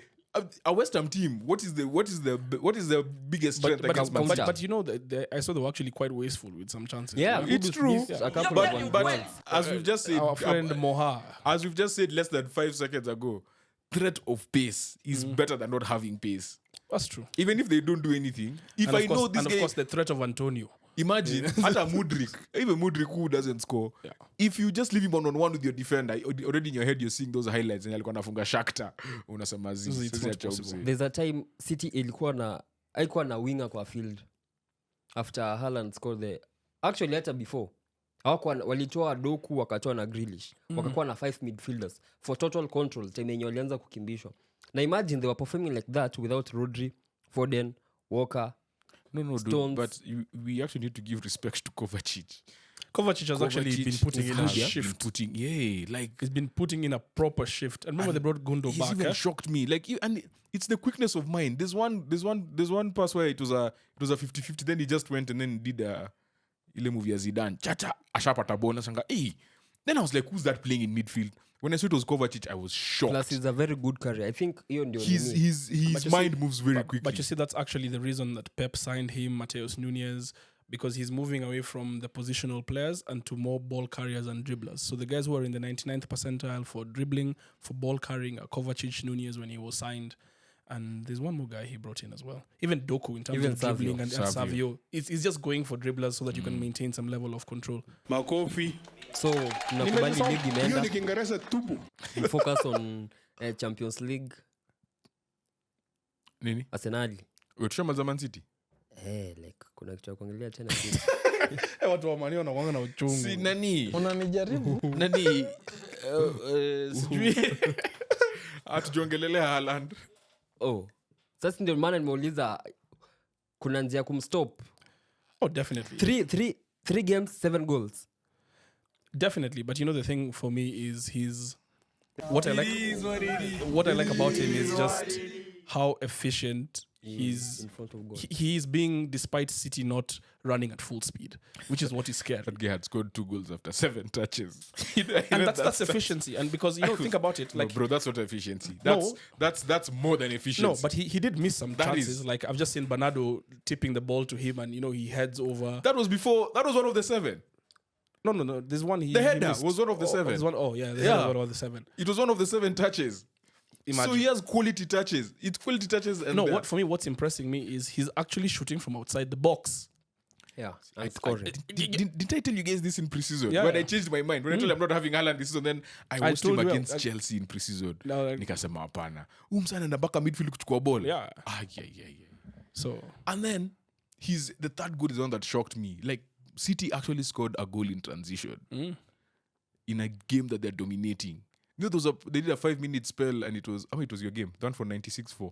a West Ham team, what is the biggest strength against Man City? but you know I saw they were actually quite wasteful with some chances. Yeah, It's true. A couple of ones. But as we've just said, Our friend Moha. as we've just said less than 5 seconds ago, threat of pace is better than not having pace. That's true. Even if they don't do anything, if And I of course, know this and guy, of course the threat of Antonio. imagine hata Mudrik, even Mudrik who doesn't score, if you just leave him on one with your defender, already in your head you're seeing those highlights and alikuwa anafunga Shakhtar, unasema It's not possible. There's a time City haikuwa na winger kwa field after Haaland scored actually hata before walitoa Doku wakatoa na Grealish wakakuwa na 5 midfielders for total control time yenye walianza kukimbishwa. Na imagine they were performing like that without Rodri, Foden, Walker. No, dude, but we actually need to give respect to Kovacic. Kovacic has actually been putting in a shift. He's been putting in a proper shift. And remember they brought Gundo he's back. Even shocked me. And it's the quickness of mind. There's one pass where it was a 50-50. Then he just went and then did ile movie ya Zidane. Chacha ashapata bonus anga. Then I was like, who's that playing in midfield? When I saw it was Kovacic, I was shocked. Plus, he's a very good career. I think his mind moves very quickly. But you see, that's actually the reason that Pep signed him, Mateus Nunes, because he's moving away from the positional players and to more ball carriers and dribblers. So the guys who are in the 99th percentile for dribbling, for ball carrying, are Kovacic, Nunes when he was signed. And there's one more guy he brought in as well. Even Doku in terms of dribbling and Savio. It's just going for dribblers so that you can maintain some level of control. Makofi. So, nakubali league imeenda. We focus on Champions League. Nini? Arsenal. Wetushamaliza Man City? Like kuna kitu ya kuangalia tena. Watu wa Man U wanakuanga na uchungu. Si nani? Unanijaribu? Nani? Sijui. Atujongelelea Haaland. Sasa ndio maana nimeuliza kuna njia ya kumstop. Oh, definitely. Three games, 7 goals. Definitely, but you know the thing for me is what I like about him is just how efficient he's in front of goal. He is being, despite City not running at full speed, which is what is scared. That guy had scored 2 goals after 7 touches. And that's efficiency. And because think about it, like, no, bro, that's not efficiency. No. That's more than efficiency. No, but he did miss some chances. Like I've just seen Bernardo tipping the ball to him, and he heads over. That was one of the 7. No. There's one. The header was one of the 7. Header was one of the 7. It was one of the 7 touches. Imagine. So he has quality touches. It's quality touches. And what's impressing me is he's actually shooting from outside the box. Yeah, and scoring. Did I tell you guys this in pre-season? Yeah, when I changed my mind. When I told you I'm not having Haaland this season, then I watched him against Chelsea in pre-season. Nikasema hapana. Msana anabaka midfield kuchukua ball. Yeah. Yeah. So, and then the third goal is one that shocked me. Like City actually scored a goal in transition in a game that they're dominating. They did a 5-minute spell and it was your game. Done for 96-4.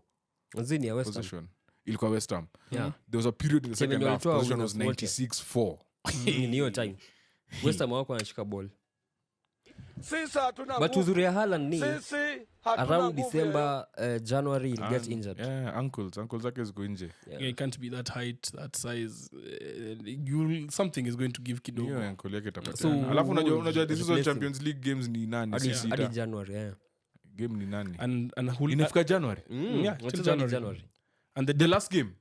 Zini West Ham. Possession. Ilikuwa West Ham. Yeah. There was a period in the second half. Possession was 96-4. In your time. West Ham wako anashika ball. But uzuri ya Haaland ni around December, January he'll get injured. Yeah, ankles zake ziko nje. He can't be that height, that size. Something is going to give kidogo. Yeah, ankle yake itapatikana. Alafu unajua this is all Champions League games ni nani? Hadi January, yeah. Game ni nani? And inafika January. Yeah, till January. And the last game.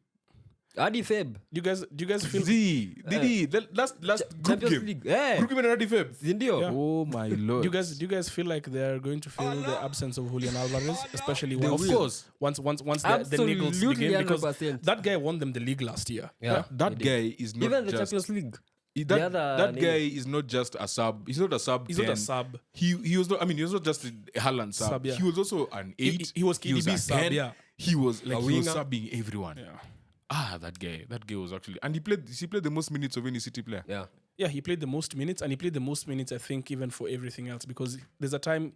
Adi Feb. Do you guys feel the last group game? League. Yeah. Group game in Adi Feb. Zindio. Yeah. Oh my lord. Do you guys feel like they are going to feel the absence of Julian Alvarez, especially of course once the niggles begin, because 100%. that guy won them the league last year. Yeah. That guy is not even the just Champions League. That guy is not just a sub. He's not a sub. He's 10. not a sub. He was not. I mean, he was not just a Haaland sub. Sub, yeah. He was also an 8. He was He was KDB a sub, 10. yeah. He was like A he was winger. subbing everyone. Yeah. That guy was actually, and he played the most minutes of any City player. Yeah. Yeah, he played the most minutes, and he played the most minutes, I think, even for everything else, because there's a time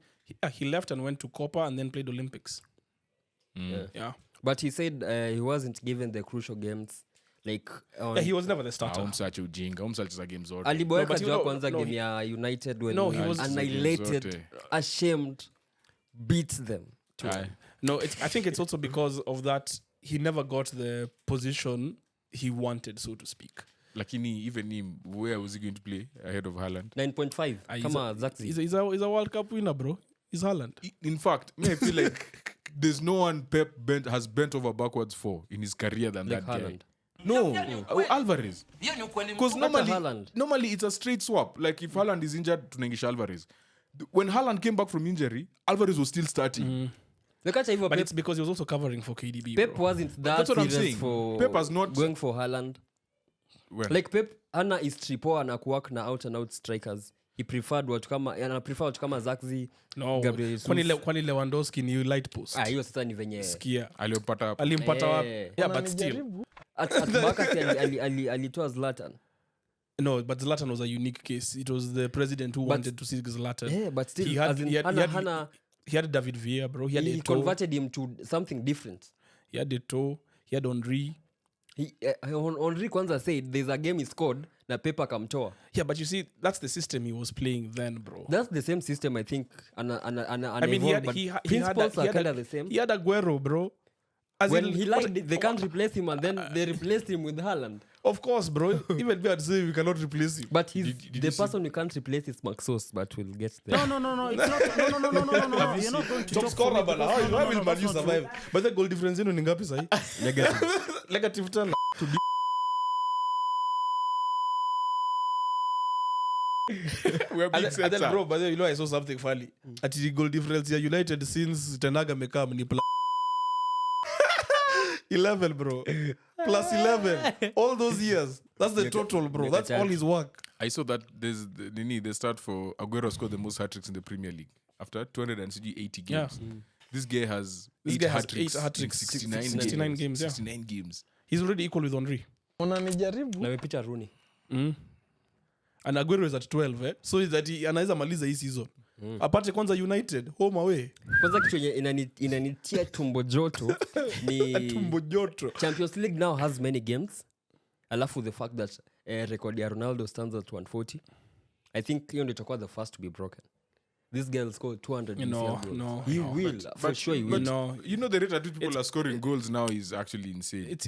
he left and went to Copa and then played Olympics. Yeah. But he said he wasn't given the crucial games. Like Yeah, he was never the starter. Umsacha ujinga. Umsacha games zote. aliboeka but you jua know- kwanza no, game he- ya United when No, we he was- annihilated, Zote. ashamed, beat them. Aye. No, I think it's also because of that he never got the position he wanted, so to speak. Lakini even him, where was he going to play ahead of Haaland? 9.5 kama Zaxi. He's a World Cup winner, bro. He's Haaland. In fact, I feel like there's no one Pep has bent over backwards for in his career than Like that guy. Haaland. No, Alvarez. Because Haaland. normally it's a straight swap. Like if Haaland is injured, tunaingisha Alvarez. When Haaland came back from injury, Alvarez was still starting. Look at hivyo But Pep, it's because he was also covering for KDB. Pep bro. wasn't that That's what I'm serious saying. for Pep has not- going for Haaland. When? Like Pep ana history poa na kuwork na out and out strikers. He preferred watu kama Zaxi, No, Gabriel Jesus. kwani Lewandowski ni light post. Hiyo sasa ni venye Kia. aliopata Alimpata wapi? Eh. Yeah, but still. at Barca alitoa Zlatan. No, but Zlatan was a unique case. It was the president who wanted to see Zlatan. Yeah, but still He had- as in, he had- hana, he had- hana, He had David Villa, bro. He had he Eto'o. converted him to something different. He had Eto'o. He had Henry. Henry kwanza said there's a game he scored na Pep akamtoa. Yeah, but you see, that's the system he was playing then, bro. That's the same system I think. I mean, Principles are kind of the same. He had Aguero, bro. As When in, he what- liked it, they can't replace him, and then they replaced him with Haaland. Of course, bro. Even me, I'd say we cannot replace him. But he's Did the you see- person we can't replace is Maxos, but we'll get there. No, it's not. No. You're not going to Top talk for scorer, me bana. because- How no, will that's Man U not true. survive? But the goal difference yenu ni ngapi sahi? Negative 10. We're big And then, sets, bro, but then, you know, I saw something funny. At the goal difference, yeah, United since Tenaga mekam ni plus 11, bro. Plus 11. All those years. That's the total, bro. That's all his work. I saw that there's the start for Aguero scored the most hat-tricks in the Premier League after 280 games. Yeah. This guy has This 8 guy has hat-tricks 8 hat-tricks, in 69 69 games, yeah. 69 games. He's already equal with Henry. Na amepita Rooney. And Aguero is at 12, eh? So is that he anaweza maliza hii season. Apate kwanza United, home away. Kwanza kitu yenye inanitia tumbo joto ni Tumbo joto. Champions League now has many games. Alafu the fact that record ya Ronaldo stands at 140. I think hiyo ndio itakuwa the first to be broken. This guy will score 200 this year, bro. No. He will. For sure he will. No. You know the rate at which people are scoring goals now is actually insane.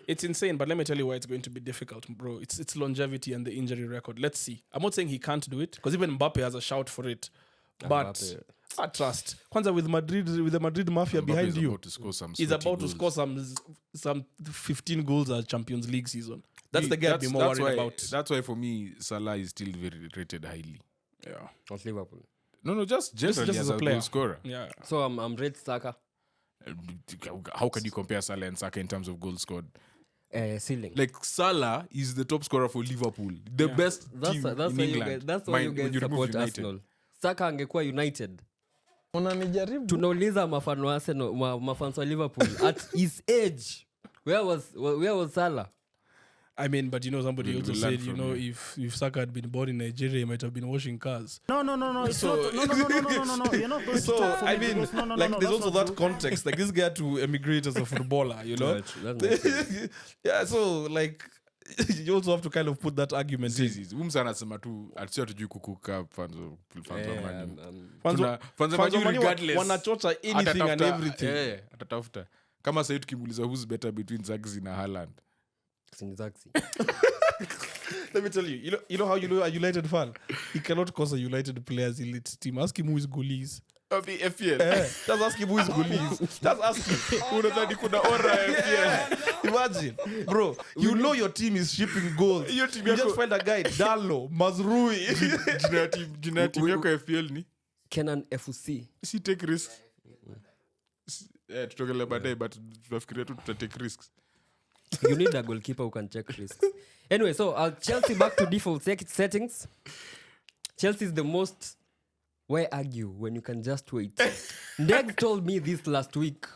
It's insane, but let me tell you why it's going to be difficult, bro. It's longevity and the injury record. Let's see. I'm not saying he can't do it, because even Mbappe has a shout for it. But Mbappe. I trust. Kwanza with the Madrid mafia Mbappe behind is you, about to score some he's sweaty about to goals. score some 15 goals at Champions League season. That's the guy I'd be more worried why, about. That's why for me Salah is still very rated highly. Yeah. Of Liverpool. No, just generally just as a player. goal scorer. Yeah. So I'm Red Saka How can you compare Salah and Saka in terms of goals scored? ceiling. Like Salah is the top scorer for Liverpool, the best team That's in why you England. guys, that's why you When guys you remove support United. Arsenal. Saka angekuwa United. Tunauliza mafano wa Arsenal, mafans wa Liverpool at his age. Where was Salah? I mean, but you know, somebody We'll also learn said, you from know, you. if Saka had been born in Nigeria, he might have been washing cars. No. It's not. No. You're not going to So, talk for me I mean, because no, like, there's that's also not that true. context. Like, this guy had to emigrate as a footballer, you know? Yeah, so, like, you also have to kind of put that argument in. Zizi, Umsa anasema tu atisio tujui kukuka fans wa Man U. Fans wa Fans wa Man U Man U regardless. wanachocha anything and Atatafuta- everything. atatafuta. Kama sahii tukimuuliza who's better between Zaxi na Haaland. Zaxi. Let me tell you, you know how you know a United fan? He cannot cause a United player's elite team. Ask him who his goalies. FPL. Just ask him who his goalies. Just ask him. Unadhani kuna ora FPL. Imagine, bro, you know your team is shipping goals. Hiyo You team just yako- find a guy, Dallo, Mazrui. Jina ya timu yako ya FPL ni Kenan FC. si take risks. Tutokele baadaye but tunafikiria tu tuta take risks. You need a goalkeeper who can check risks. Anyway, so Chelsea back to default settings. Chelsea is the most. Why argue when you can just wait? Neg told me this last week.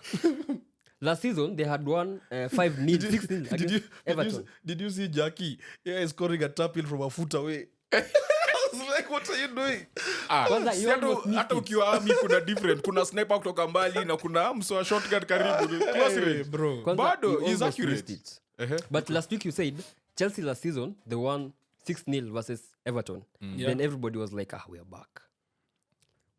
Last season, they had won 5-0, 6-0 against Everton. Did you see Jackie? Yeah, he's scoring a tap in from a foot away. I was like, what are you doing? Kwanza, you almost missed Hata it. ukiwa army kuna different. Kuna sniper kutoka mbali na kuna mso wa shotgun karibu. Close range. Bro. Kwanza, Bado, you he's almost accurate. missed it. But last week you said Chelsea last season, they won 6-0 versus Everton. Then everybody was like, we are back.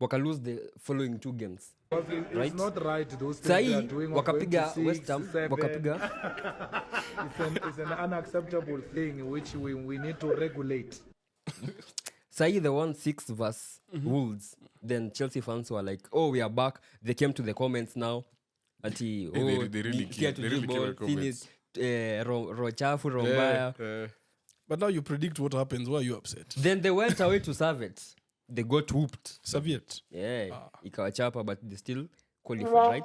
Waka lose the following 2 games. Right? It's not right those things they are Sahi doing. wakapiga 26, West Ham, 7. wakapiga It's an unacceptable thing which we need to regulate. Sahi they won 6 versus Wolves. Then Chelsea fans were like, we are back. They came to the comments now. Ati, They really care to they really dribble, came in comments. rochafu, rombaya. But now you predict what happens. Why are you upset? Then they went away to Servette. They got whooped. Soviet. Yeah, ikawachapa, but they still qualified,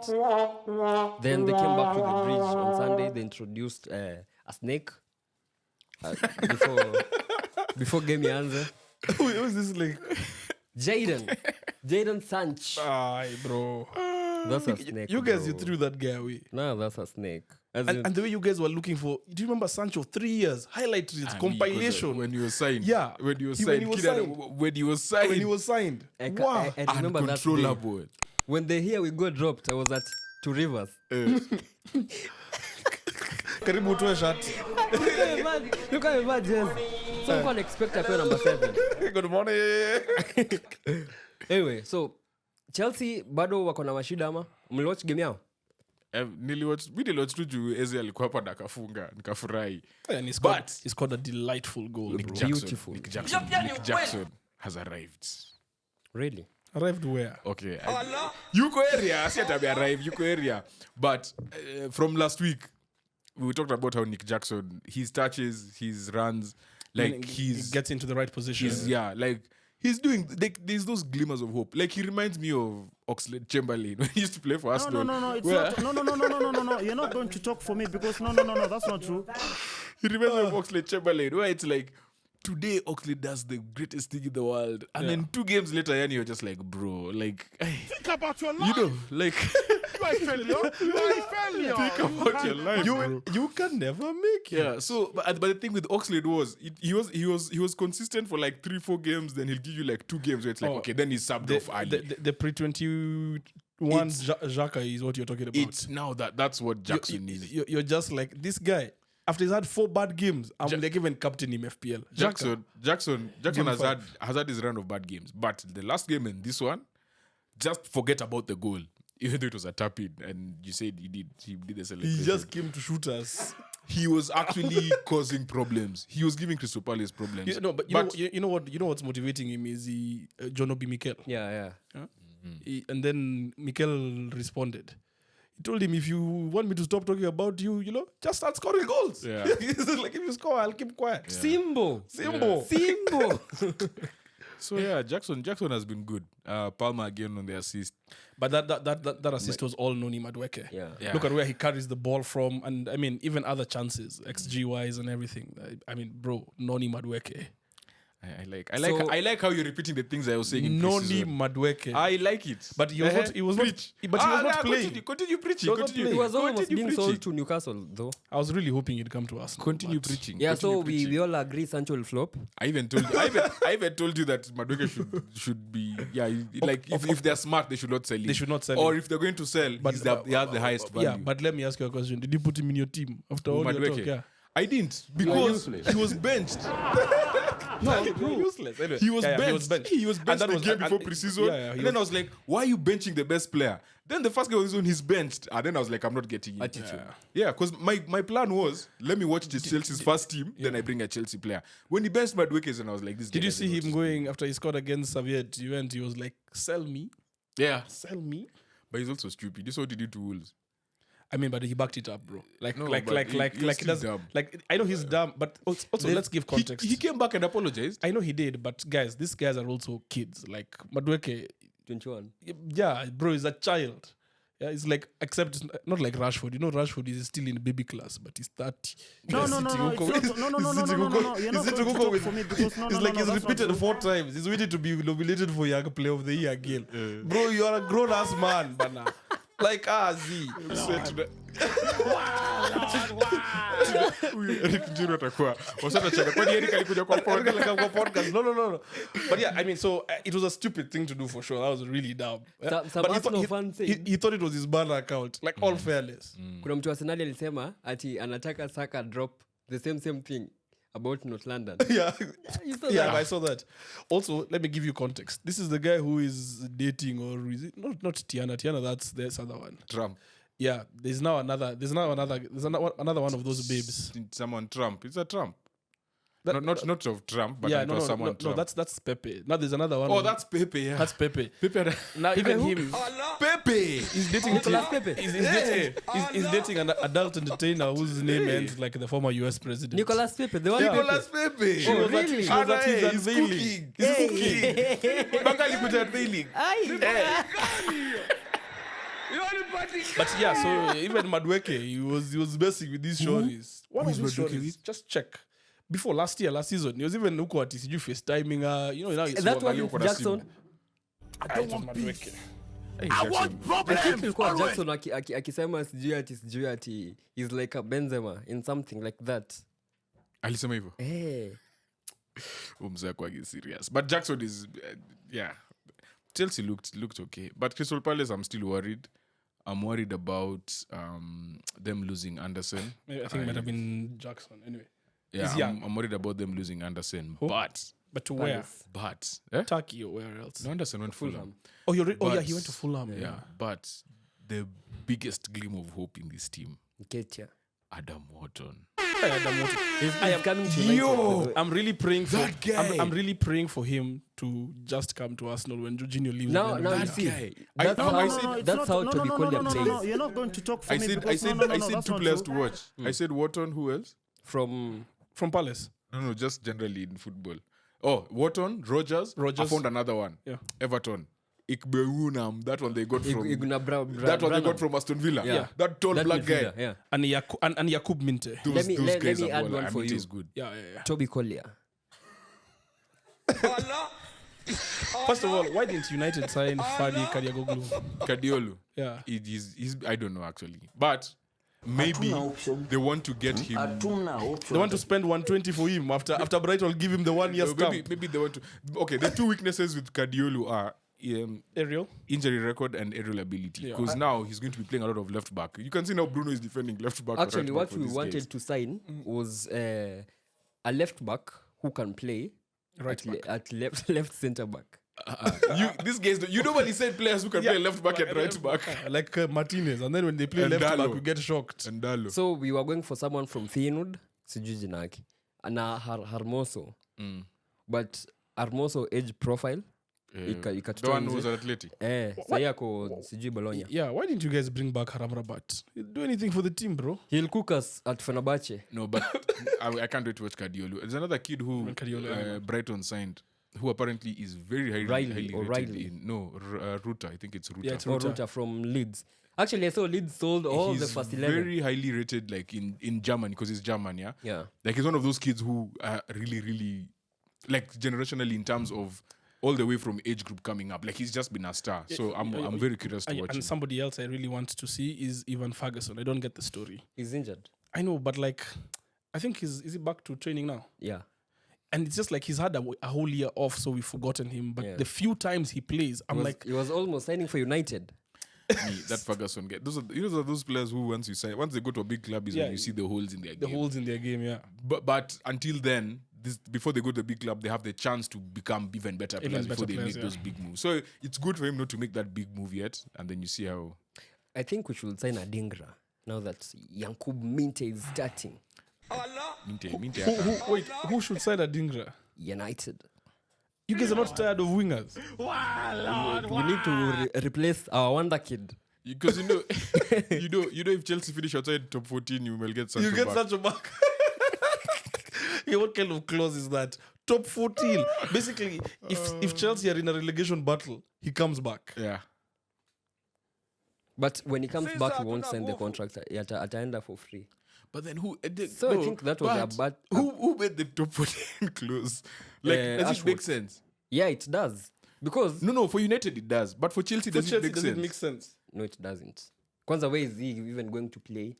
right? Then they came back to the bridge on Sunday. They introduced a snake before game ianze. Who is this like? Jaden Sanch. Aye, bro. That's a snake. You guys, bro. you threw that guy away. No, that's a snake. As in- And the way you guys were looking for, do you remember Sancho? 3 years, highlight reels, compilation. When you were signed. Yeah. When you were When signed. he was Kid, signed. when he was signed. When he was signed. Wow. I remember that day. Uncontrollable. When they hear we got dropped, I was at Two Rivers. Karibu utoe shati. Look at my jersey. Someone expect I play number 7. Good morning. Anyway, so Chelsea bado wako na mashida ama? Mliwatch game yao? niliwatch tu juu Eze alikuwa hapa na akafunga nikafurahi. And he scored a delightful goal. Nick Bro. Jackson, Beautiful. Nick Jackson has arrived. Really? Arrived where? Okay. Yuko area, si ata arrive, yuko area. But from last week, we talked about how Nick Jackson, his touches, his runs, like he gets into the right position. He's doing, like, there's those glimmers of hope. Like, he reminds me of Oxlade-Chamberlain when he used to play for Arsenal. No, it's not. No. You're not going to talk for me because no, that's not true. He reminds me of Oxlade-Chamberlain, where it's like, today Oxlade does the greatest thing in the world, and then 2 games later, and you're just like, bro, like, Think about your life. you know, like, You are a failure. You are a failure. think about your life, bro. You can never make it. Yeah. So, but the thing with Oxlade was he was consistent for like 3-4 games. Then he'll give you like 2 games where it's like okay, then he's subbed off early. The pre-21 Xhaka is what you're talking about. It's now that's what Jackson needs. You're just like this guy. After he's had 4 bad games, I'm like even captain him FPL. Jackson Game has 5. had his run of bad games, but the last game and this one, just forget about the goal. Even though it was a tap in, and you said he did the celebration. He just came to shoot us. He was actually causing problems. He was giving Crystal Palace problems. You know what's motivating him is John Obi Mikel. Yeah. And then Mikel responded. He told him, if you want me to stop talking about you, just start scoring goals. Yeah. He's like, if you score, I'll keep quiet. Yeah. Simbo. So yeah, Jackson has been good. Palmer again on the assist. But that assist was all Noni Madueke. Yeah. Look at where he carries the ball from, and I mean even other chances, XG wise and everything. I mean, bro, Noni Madueke. I like how you're repeating the things I was saying in Noni pre-season. Madueke. I like it. But he was not. He was Preach. not. But he was not playing. Continue preaching. He was not Continue. playing. He was almost Continue being sold preaching. to Newcastle, though. I was really hoping he'd come to us. Continue preaching. Yeah, Continue so preaching. we all agree Sancho will flop. I even told you that Madueke should be if they're smart they should not sell him. They should not sell Or him. if they're going to sell, But they have the highest value. Yeah, but let me ask you a question. Did you put him in your team after all your Madueke. talk? Yeah. I didn't because he was benched. No, useless. Anyway. He was benched. He was benched. He was And benched that the was- game and- before preseason. Yeah, and then I was like, why are you benching the best player? Then the first game was on, he's benched. And then I was like, I'm not getting it. Attitude. Yeah, because my plan was, let me watch Chelsea's first team, then I bring a Chelsea player. When he benched Madueke, and I was like, this Did guy you doesn't see know him what to going after he scored against Soviet? He was like, sell me. do. Yeah. Sell me. But he's also stupid. This is what he did to Wolves. I mean, but he backed it up, bro. No, he but he's does. dumb. Like I know he's dumb, but also let's give context. He came back and apologized. I know he did, but guys, these guys are also kids. Like Madueke, 21. yeah, bro, is a child. Yeah, it's like, except it's not like Rashford. You know, Rashford is still in baby class, but he's 30. No, He's no, no, sitting no, huko- it's not- no, no, no, he's no, sitting no, no, huko- no, you're he's not sitting going to huko talk with- for me because no, it's no, like no, he's that's not repeated true. 4 times. He's waiting to be nominated for Young Player of the Year again. Bro, you are a grown ass man, bana. Like Z. Eric Jiro atakuwa washatacheka kwani Eric alikuja kwa podcast. No. But yeah, I mean, so it was a stupid thing to do for sure. That was really dumb. Yeah. Some But Arsenal fans said- he thought it was his banner account. Like, all fairness. kuna mtu wa Arsenal alisema ati anataka Saka drop the same thing about North London. Yeah. You saw Yeah, that? I saw that. Also, let me give you context. This is the guy who is dating, or is it not Tiana? Tiana, that's this other one. Trump. Yeah, there's another one of those babes. Someone Trump. It's a Trump. That- not of Trump, but yeah, it was someone Trump. that's Pepe. Now there's another one. Oh, that's Pepe, yeah. That's Pepe. Pepe. Now even him, Pepe! he's dating Nicolas Pepe. He's dating an adult entertainer whose name ends like the former US president. Nicolas Pepe, the one Nicolas Pepe. She was at- really? she was at his He's unveiling. cooking. He's cooking. Banga alikuja unveiling. But yeah, so even Madueke, he was messing with these stories. One Who of is these Madueke stories, with? just check. Before last season, he was even huko ati sijui FaceTiming her. You know, now it's That one Wangalia with uko na Jackson. it was Madueke. I think ilikuwa Jackson akisema sijui ati he's like a Benzema in something like that. Alisema hivyo. Mzee kwa serious. But Jackson is yeah. Chelsea looked okay. But Crystal Palace, I'm still worried. I'm worried about them losing Anderson. Maybe I think it might have been Jackson anyway. Yeah, He's young. I'm worried about them losing Anderson. Who? But to where? Turkey or where else? No, Anderson went Fulham. Oh, yeah, But- he went to Fulham. Yeah, but the biggest gleam of hope in this team, Ketia. Adam Wharton. He's coming to United. I'm really praying for That guy. I'm really praying for him to just come to Arsenal when Jorginho leaves. Now again. you That see, guy. that's I how said- that's how Toby Collier plays. You're not going to talk for I me said because no, I said that's two not players true. to watch. I said Wharton, who else? From Palace. No, just generally in football. Oh, Wharton, Rogers. I found another one. Yeah. Everton. Ikbeunam, that one they got from that they got from Aston Villa. Yeah. That tall black guy. Yeah. And Jakub Minte. Those, Let me- those let guys me are add baller. one I for mean, you. It is good. Yeah. Toby Collier. First of all, why didn't United sign Fadi Kadiagoglu? Kadiolu. Yeah. He's I don't know actually. But maybe they want to get him. They want to spend 120 for him after Brighton give him the 1 year stamp. Maybe they want to. Okay, the two weaknesses with Kadiolu are Ariel. injury record and aerial ability. Yeah. Because now he's going to be playing a lot of left back. You can see now Bruno is defending left back. or Actually, right what back for we these wanted guys. to sign was a left back who can play Right back. at left centre back. These guys, you nobody said players who can play left back and right back. Like Martinez. And then when they play And left Dallo. back, we get shocked. And Dalo. So we were going for someone from Feyenoord, sijui jina yake, na Hermoso. But Hermoso age profile The one who was at Atleti. sahi ako sijui Bologna. Yeah, why didn't you guys bring back Haram Rabat? He'll do anything for the team, bro. He'll cook us at Fenerbahce. No, but I can't wait to watch Kadiolu. There's another kid who Kadiolu, Brighton signed, who apparently is very highly rated Riley. in. No, Ruta. I think it's Ruta. Yeah, it's Or Ruta. Ruta from Leeds. Actually, I saw Leeds sold all the He's first 11. very highly rated, like in Germany, because he's German. Yeah. Yeah. Like he's one of those kids who are really, really, like generationally in terms of all the way from age group coming up. Like he's just been a star. So I'm very curious to watch And him. somebody else I really want to see is Ivan Ferguson. I don't get the story. He's injured. I know, but like, I think is he back to training now? Yeah. And it's just like he's had a whole year off, so we've forgotten him. But Yeah. the few times he plays, I'm like, He was almost signing for United. That Ferguson guy. Those are those players who once they go to a big club is Yeah, when you see the holes in their the game. holes in their game, yeah. But until then, before they go to the big club, they have the chance to become even better players before they make those big moves. So it's good for him not to make that big move yet, and then you see how. I think we should sign Adingra now that Jakub Minte is starting. Wait, who should sign Adingra? United. You guys are not tired of wingers. We need to replace our wonder kid. Because you know, if Chelsea finish outside top 14, you will get Sancho You get back. Sancho back. Yeah, what kind of clause is that? Top 14. Basically, if Chelsea are in a relegation battle, he comes back. Yeah. But when he comes back, he won't sign the contract. Ataenda for free. But then who? So I think that was a bad. Who made the top 14 close? Like, does it Ashworth. make sense? Yeah, it does. Because No, for United it does, but for Chelsea, does it make does sense? it make sense? no, it doesn't. Kwanza, where is he even going to play?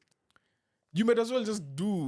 You might as well just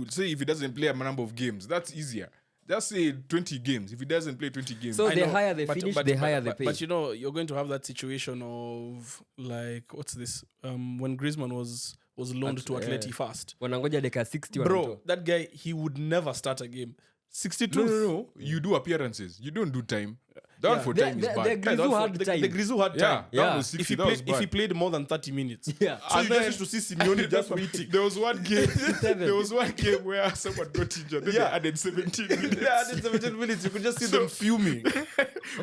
say if he doesn't play a number of games, that's easier. Just say 20 games. If he doesn't play 20 games, So I the know, higher they finish, the higher they pay. But you know, you're going to have that situation of like, what's this? When Griezmann was loaned to Atleti first. Wanangoja dakika 60 Bro, wanamtoa. that guy, he would never start a game. 62. no. You do appearances. You don't do time. That for time is The bad. Grisou had The time. Grisou had Yeah, time. that Yeah. was 60. If he That was played, if he bad. played more than 30 minutes. Yeah. So you just used to see Simeone just waiting. There was one game. There was one game where someone got injured. Then they added 17 minutes. Yeah, in 17 minutes, you could just see them fuming.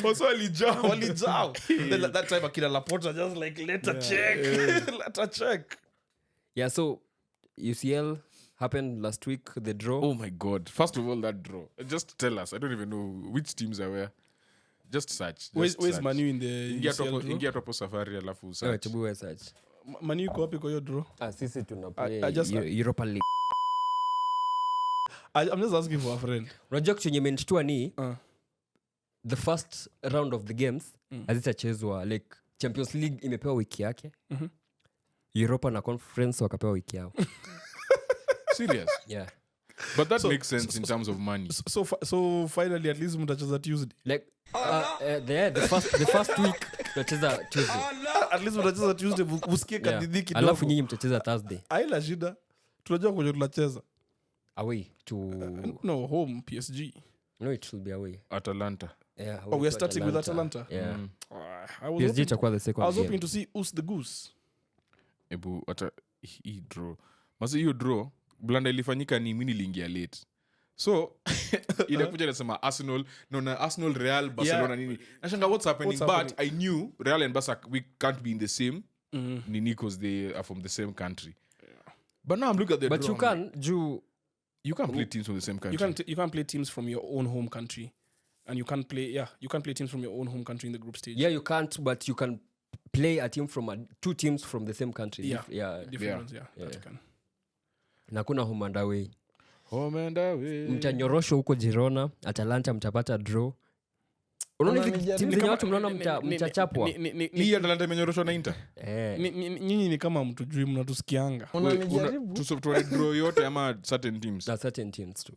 Also, Ali Jam. Only Zhao. Then at that time, Akira Laporta just like, let her check. Let her check. Yeah, so UCL happened last week, the draw. Oh my God! First of all, that draw. Just tell us. I don't even know which teams are where. Just search. Where's Manu in the Ingia UCL draw? topo safari alafu Oh, search. tubuwe search. Manu yuko wapi kwa hiyo draw? Sisi tuna play I just- Europa League. I'm just asking for a friend. Unajua kitu yenye imenishtua ni Uh. the first round of the games hazitachezwa, like Champions League imepewa wiki yake. Europa na Conference wakapewa wiki yao. Serious. Yeah. But that makes sense in terms of money. So finally, at least mtacheza Tuesday. Like the first week tutacheza Tuesday. At least mtacheza Tuesday, usikie Yeah. kadidhi kidogo. Alafu nyinyi mtacheza Thursday. Haina shida. Tunajua kwenye tunacheza. Away to No, home, PSG. no, it will be away. Atalanta. Yeah. Oh, we are starting with Atalanta. Yeah. I was PSG hoping, itakuwa the I second was hoping game. to see Us the Goose. Ebu hii draw. Masi hiyo draw blanda ilifanyika ni mimi niliingia late. So inakuja nasema Arsenal Real Barcelona nini. Nashanga what's happening, but I knew Real and Barca we can't be in the same nini because they are from the same country. But now I'm looking at the But draw. you can do You can't play teams from the same country. You can't play teams from your own home country, and you can't play teams from your own home country in the group stage. Yeah, you can't, but you can play a team from two teams from the same country. Yeah. Different ones, that you can. Na kuna home and away. Home and away. Mtanyoroshwa huko Girona, Atalanta mtapata draw. Unaona hizi timu zenye watu mnaona mtachapwa. Hii Atalanta imenyoroshwa na Inter. Nyinyi ni kama mtujui mnatusikianga. Tuone draw yote ama certain teams. Na certain teams too.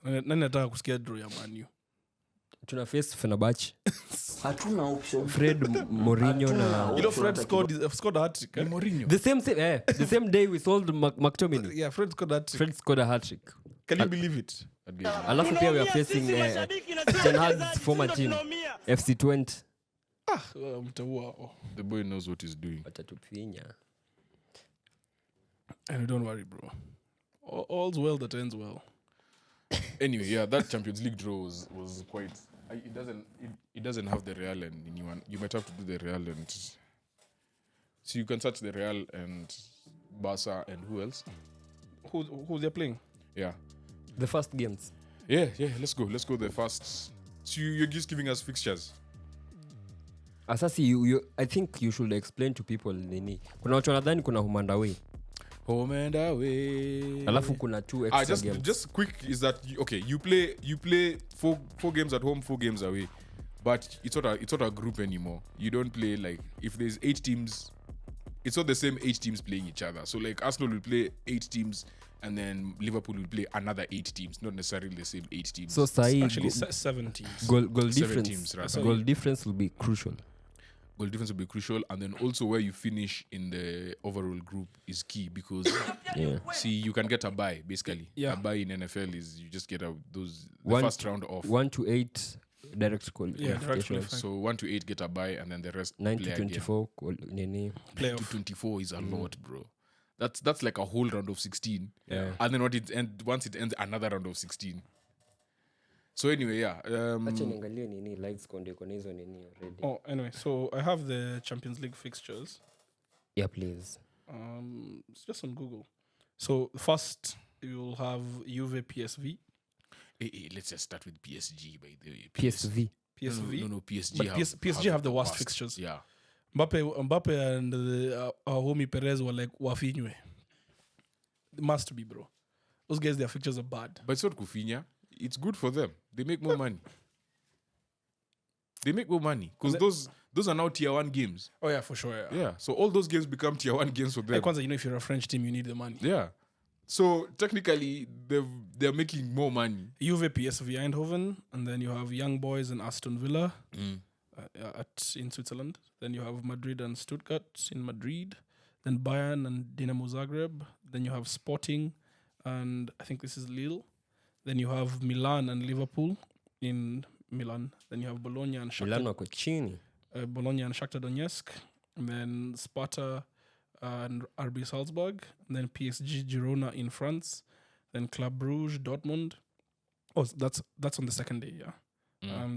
Nani nataka kusikia draw ya Man U? Tuna face Fenerbahce. Hatuna option. Fred Mourinho na You know Fred scored a hat-trick. Eh? Mourinho. the same day we sold McTominay. Yeah, Fred scored a hat-trick. Fred scored a hat-trick. Can you believe it? Alafu pia we are facing Ten Hag's former team FC 20. Mtaua. The boy knows what he's doing. Watatupinya. And don't worry, bro. All's well that ends well. Anyway, yeah, that Champions League draw was quite. It doesn't have the Real and anyone. You might have to do the Real and. So you can search the Real and Barca and who else? Who they're playing? Yeah, The first games. yeah. Let's go the first. So you're just giving us fixtures. Asasi, I think you should explain to people nini. Kuna watu wanadhani kuna home and away. Home and away. Alafu kuna two extra games. Just quick is that you play four games at home, 4 games away, but it's not a group anymore. You don't play like if there's 8 teams, it's not the same 8 teams playing each other. So like Arsenal will play 8 teams, and then Liverpool will play another 8 teams, not necessarily the same 8 teams. So sahi Actually, 7 teams. goal 7 difference. teams, rather. Goal difference will be crucial. Goal difference will be crucial, and then also where you finish in the overall group is key because see you can get a bye basically. Yeah. A bye in NFL is you just get the One first round off. 1 to 8 direct qualification. direct qualification. So 1 to 8 get a bye, and then the rest 9 play to 24 nini. again. 9 to 24 is a lot, bro. That's like a whole round of 16. Yeah. And then once it ends, another round of 16. So anyway, yeah. Acha niangalie nini live score ndio kuna hizo nini already. Oh, anyway, so I have the Champions League fixtures. Yeah, please. It's just on Google. So first you'll have Juve PSV. Hey, let's just start with PSG, by the way. PSV. PSV. No, PSG. But PSG have the worst fixtures. Yeah. Mbappe and our homie Perez were like wafinywe. It must be, bro. Those guys, their fixtures are bad. But it's not Kufinya. It's good for them. They make more money. Because those are now tier 1 games. Oh yeah, for sure. Yeah. Yeah. So all those games become tier 1 games for them. Like, Kwanzaa, if you're a French team, you need the money. Yeah. So technically, they're making more money. Juve, PSV Eindhoven, and then you have Young Boys and Aston Villa in Switzerland. Then you have Madrid and Stuttgart in Madrid. Then Bayern and Dinamo Zagreb. Then you have Sporting, and I think this is Lille. Then you have Milan and Liverpool in Milan. Then you have Bologna and Shakhtar. Milan wako chini. Bologna and Shakhtar Donetsk. And then Sparta and RB Salzburg. And then PSG Girona in France. Then Club Brugge, Dortmund. Oh, that's on the second day, yeah.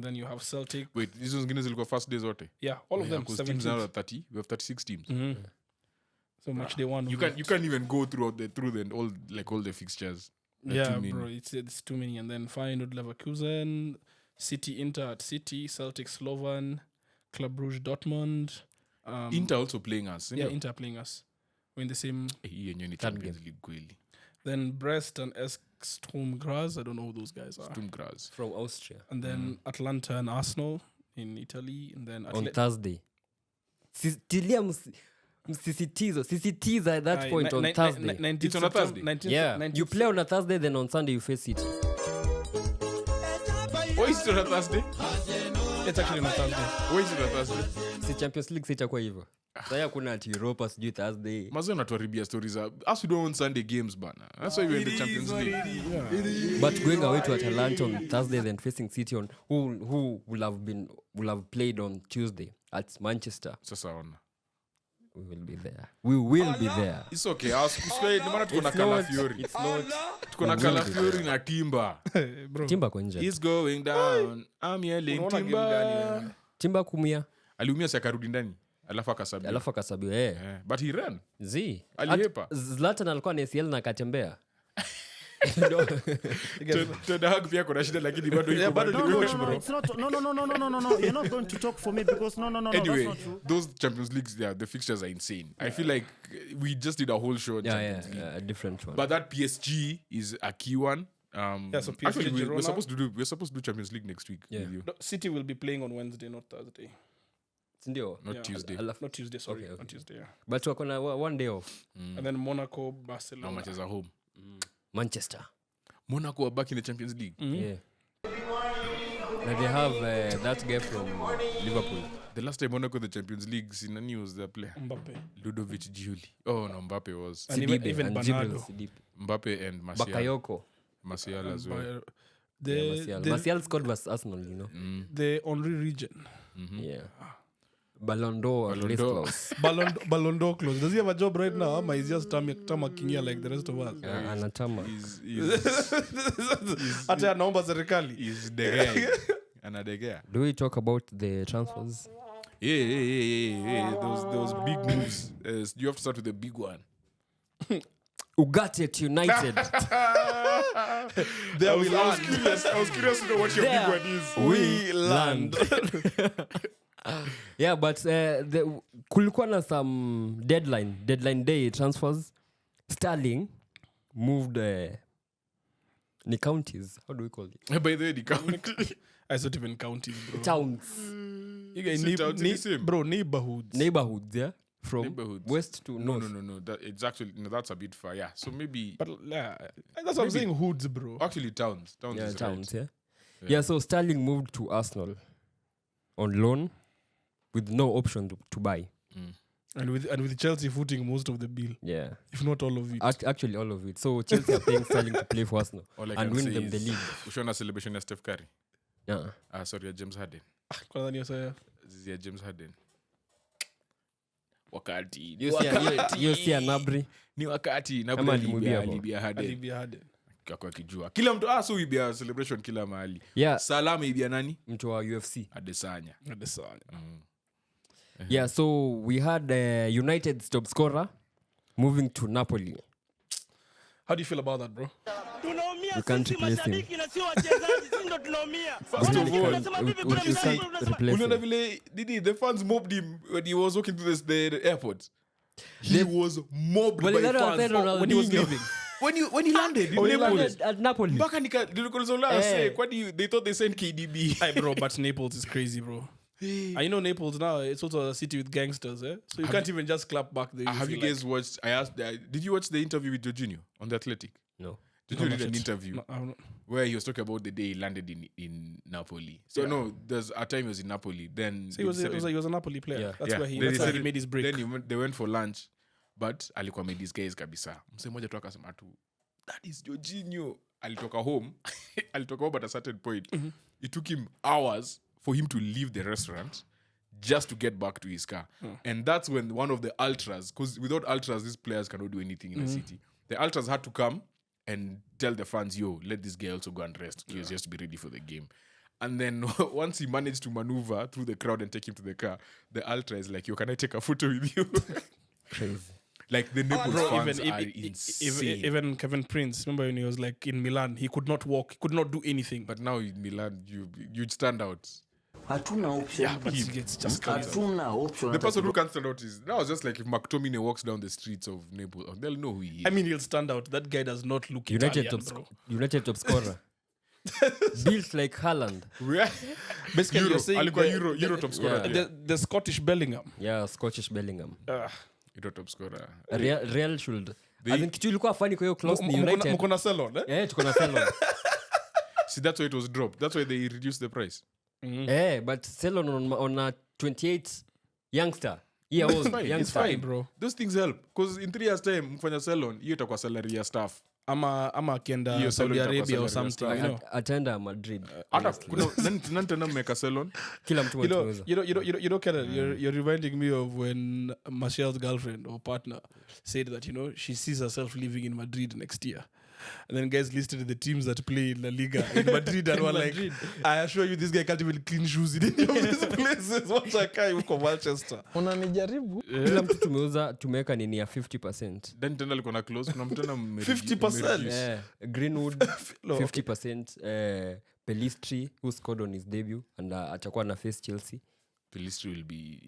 Then you have Celtic. Wait, these ones going to go first days or what? Yeah, all of them. Because 7 teams now teams. are 30. We have 36 teams. So match day one. You can't even go through all the fixtures. Yeah, too many. bro, it's too many. And then Feyenoord Leverkusen, City Inter at City, Celtic Slovan, Club Brugge Dortmund. Inter also playing us. Yeah, Inter playing us. We're in the same. Champions League kweli. Then Brest and Sturm Graz. I don't know who those guys are. Sturm Graz. From Austria. And then Atlanta and Arsenal in Italy. And then On Thursday. Sisitiza at that point on Thursday. It's on a Thursday? Yeah. You play on a Thursday, then on Sunday you face it. Why is it on a Thursday? It's actually on a Thursday. Why is it on a Thursday? Si Champions League sitakuwa hivyo. Sasa hakuna ati Europa sijui Thursday. Mazo natuharibia stories. Us we don't want Sunday games bana. That's why we're in the Champions League. But going away to Atalanta on Thursday, then facing City on who will have played on Tuesday at Manchester. Sasa ona. We will be there. It's okay. Nimana tuko na Calafiori. It's not. Tuko na Calafiori na Timba. Bro. Timba kwa nje. He's going down. I'm yelling Timba. Timba kumia. Aliumia si akarudi ndani. Alafu akasabiwa. But he ran. Alihepa. Zlatan alikuwa na ACL na akatembea. Ten Hag pia kuna shida lakini bado yuko bado it's not. No. You're not going to talk for me because no. Anyway, that's not true. those Champions Leagues, the fixtures are insane. I feel like we just did a whole show on Champions League. A different one. But that PSG is a key one. So PSG actually, we're Girona. supposed to do Champions League next week. Yeah. With you. No, City will be playing on Wednesday, not Thursday. Ndio. Not Tuesday. Not Tuesday, sorry. Okay. Not Tuesday, yeah. But wako na one day off. And then Monaco, Barcelona. How much is at home? Manchester. Monaco are back in the Champions League. Yeah. Now they have that guy from Liverpool. The last time Monaco the Champions League, Sinani was their player. Mbappe. Ludovic Giuli. Oh no, Mbappe was. And Sidibe even and Bernardo. Jibril Sidibe. Mbappe and Martial. Bakayoko. Martial as well. Martial scored versus Arsenal, you know. The Henry region. Yeah. Ballon d'Or and list clause. Ballon d'Or close. Does he have a job right now? Or is just tamaking here like the rest of us? Anatama. Hata anaomba serikali. He's the guy. Anadegea. Do we talk about the transfers? Yeah. Those big moves. You have to start with the big one. Ugarte United. There we I was curious to know what your big one is. We land. Yeah, but kulikuwa na some deadline day transfers. Sterling moved ni counties. How do we call it? By the way, the county. I thought even counties, bro. Towns. You guys towns in the same? Bro, neighborhoods. Neighborhoods, yeah? From Neighborhoods. west to north. No. It's actually that's a bit far. Yeah. So maybe. But yeah, that's what I'm saying. Hoods, bro. Actually, towns. Towns. Yeah, is towns, right. yeah, so Sterling moved to Arsenal on loan with no option to buy. And with Chelsea footing most of the bill, Yeah. if not all of it. Actually, all of it. So Chelsea are paying Sterling to play for Arsenal All I and can win say them the is, league. Ushaona celebration ya Steph Curry. Yeah. Sorry, James Harden. Kwanza ni sasa. This is James Harden. Wakati. You see Anabri. Ni wakati. Na Ama alimwibia Libya Harden. Alibia Harden. Kwa kijua. Kila mtu so ibia celebration kila mahali. Yeah. Salama ibia nani? Mtu wa UFC. Adesanya. Yeah, so we had United's top scorer moving to Napoli. How do you feel about that, bro? we can't replace him. First of all, We can't replace uliona him. vile the fans mobbed him when he was walking to the airport. He was mobbed by Walidhani fans wanapenda when he was Ronaldinho. leaving. When he landed in When he Naples. landed at Napoli. Mpaka nilikuwa say, they thought they sent KDB. Hey, bro, but Naples is crazy, bro. I know Naples now, it's also a city with gangsters, eh? So you can't even just clap back there. Have you guys watched? I asked. Did you watch the interview with Jorginho on the Athletic? No. Did you read an interview No, I don't- where he was talking about the day he landed in Napoli? So no, there's a time he was in Napoli. Then So he was a Napoli player. Yeah. That's where Then that's why said he made his break. Then they went for lunch, but alikuwa made these guys kabisa. Mse moja tu akasema tu, that is Jorginho. Alitoka home at a certain point. It took him hours for him to leave the restaurant just to get back to his car. And that's when one of the ultras, because without ultras, these players cannot do anything in the city. The ultras had to come and tell the fans, yo, let this guy also go and rest. He has just to be ready for the game. And then once he managed to maneuver through the crowd and take him to the car, the ultra is like, yo, can I take a photo with you? Crazy. Like the Naples fans are even, insane. even Kevin Prince, remember when he was like in Milan, he could not walk, he could not do anything. But now in Milan, you'd stand out. Hatuna option. Yeah, but it's just Hatuna option. the person who can't stand out is now just like if McTominay walks down the streets of Naples, they'll know who he is. I mean, he'll stand out. That guy does not look United Italian, top, bro. United top scorer. Built like Haaland. Basically, Euro, you're saying alikuwa the- Euro top scorer. yeah. pia. the Scottish Bellingham. Yeah, Scottish Bellingham. Euro top scorer. Real should. I think kitu ilikuwa funny kwa hiyo clause ni United. Mko na Salon, eh? Eh, tuko na Celon. See, that's why it was dropped. That's why they reduced the price. But Celon on a 28 youngster. Yeah, old It's fine. It's youngster. fine, bro. Those things help. Because in 3 years' time, mfanya salon, hiyo itakuwa salary ya staff. ama akienda Hiyo Saudi salon Arabia or itakuwa something, salary you know. Atenda Madrid. Hata honestly. nani tena mmeka salon? Kila mtu You know, anaweza. you know, Kenan, you're reminding me of when Martial's girlfriend or partner said that, you know, she sees herself living in Madrid next year. And then guys listed the teams that play in La Liga in Madrid and were like, I assure you this guy can't even clean shoes in any of these places. What's a guy huko Manchester? Unanijaribu? Kila mtu tumeweka nini ya 50%. Then tena alikuwa na close. Kuna mtu tena 50%. Greenwood 50%. Pelistri who scored on his debut and atakuwa na face Chelsea. Pelistri will be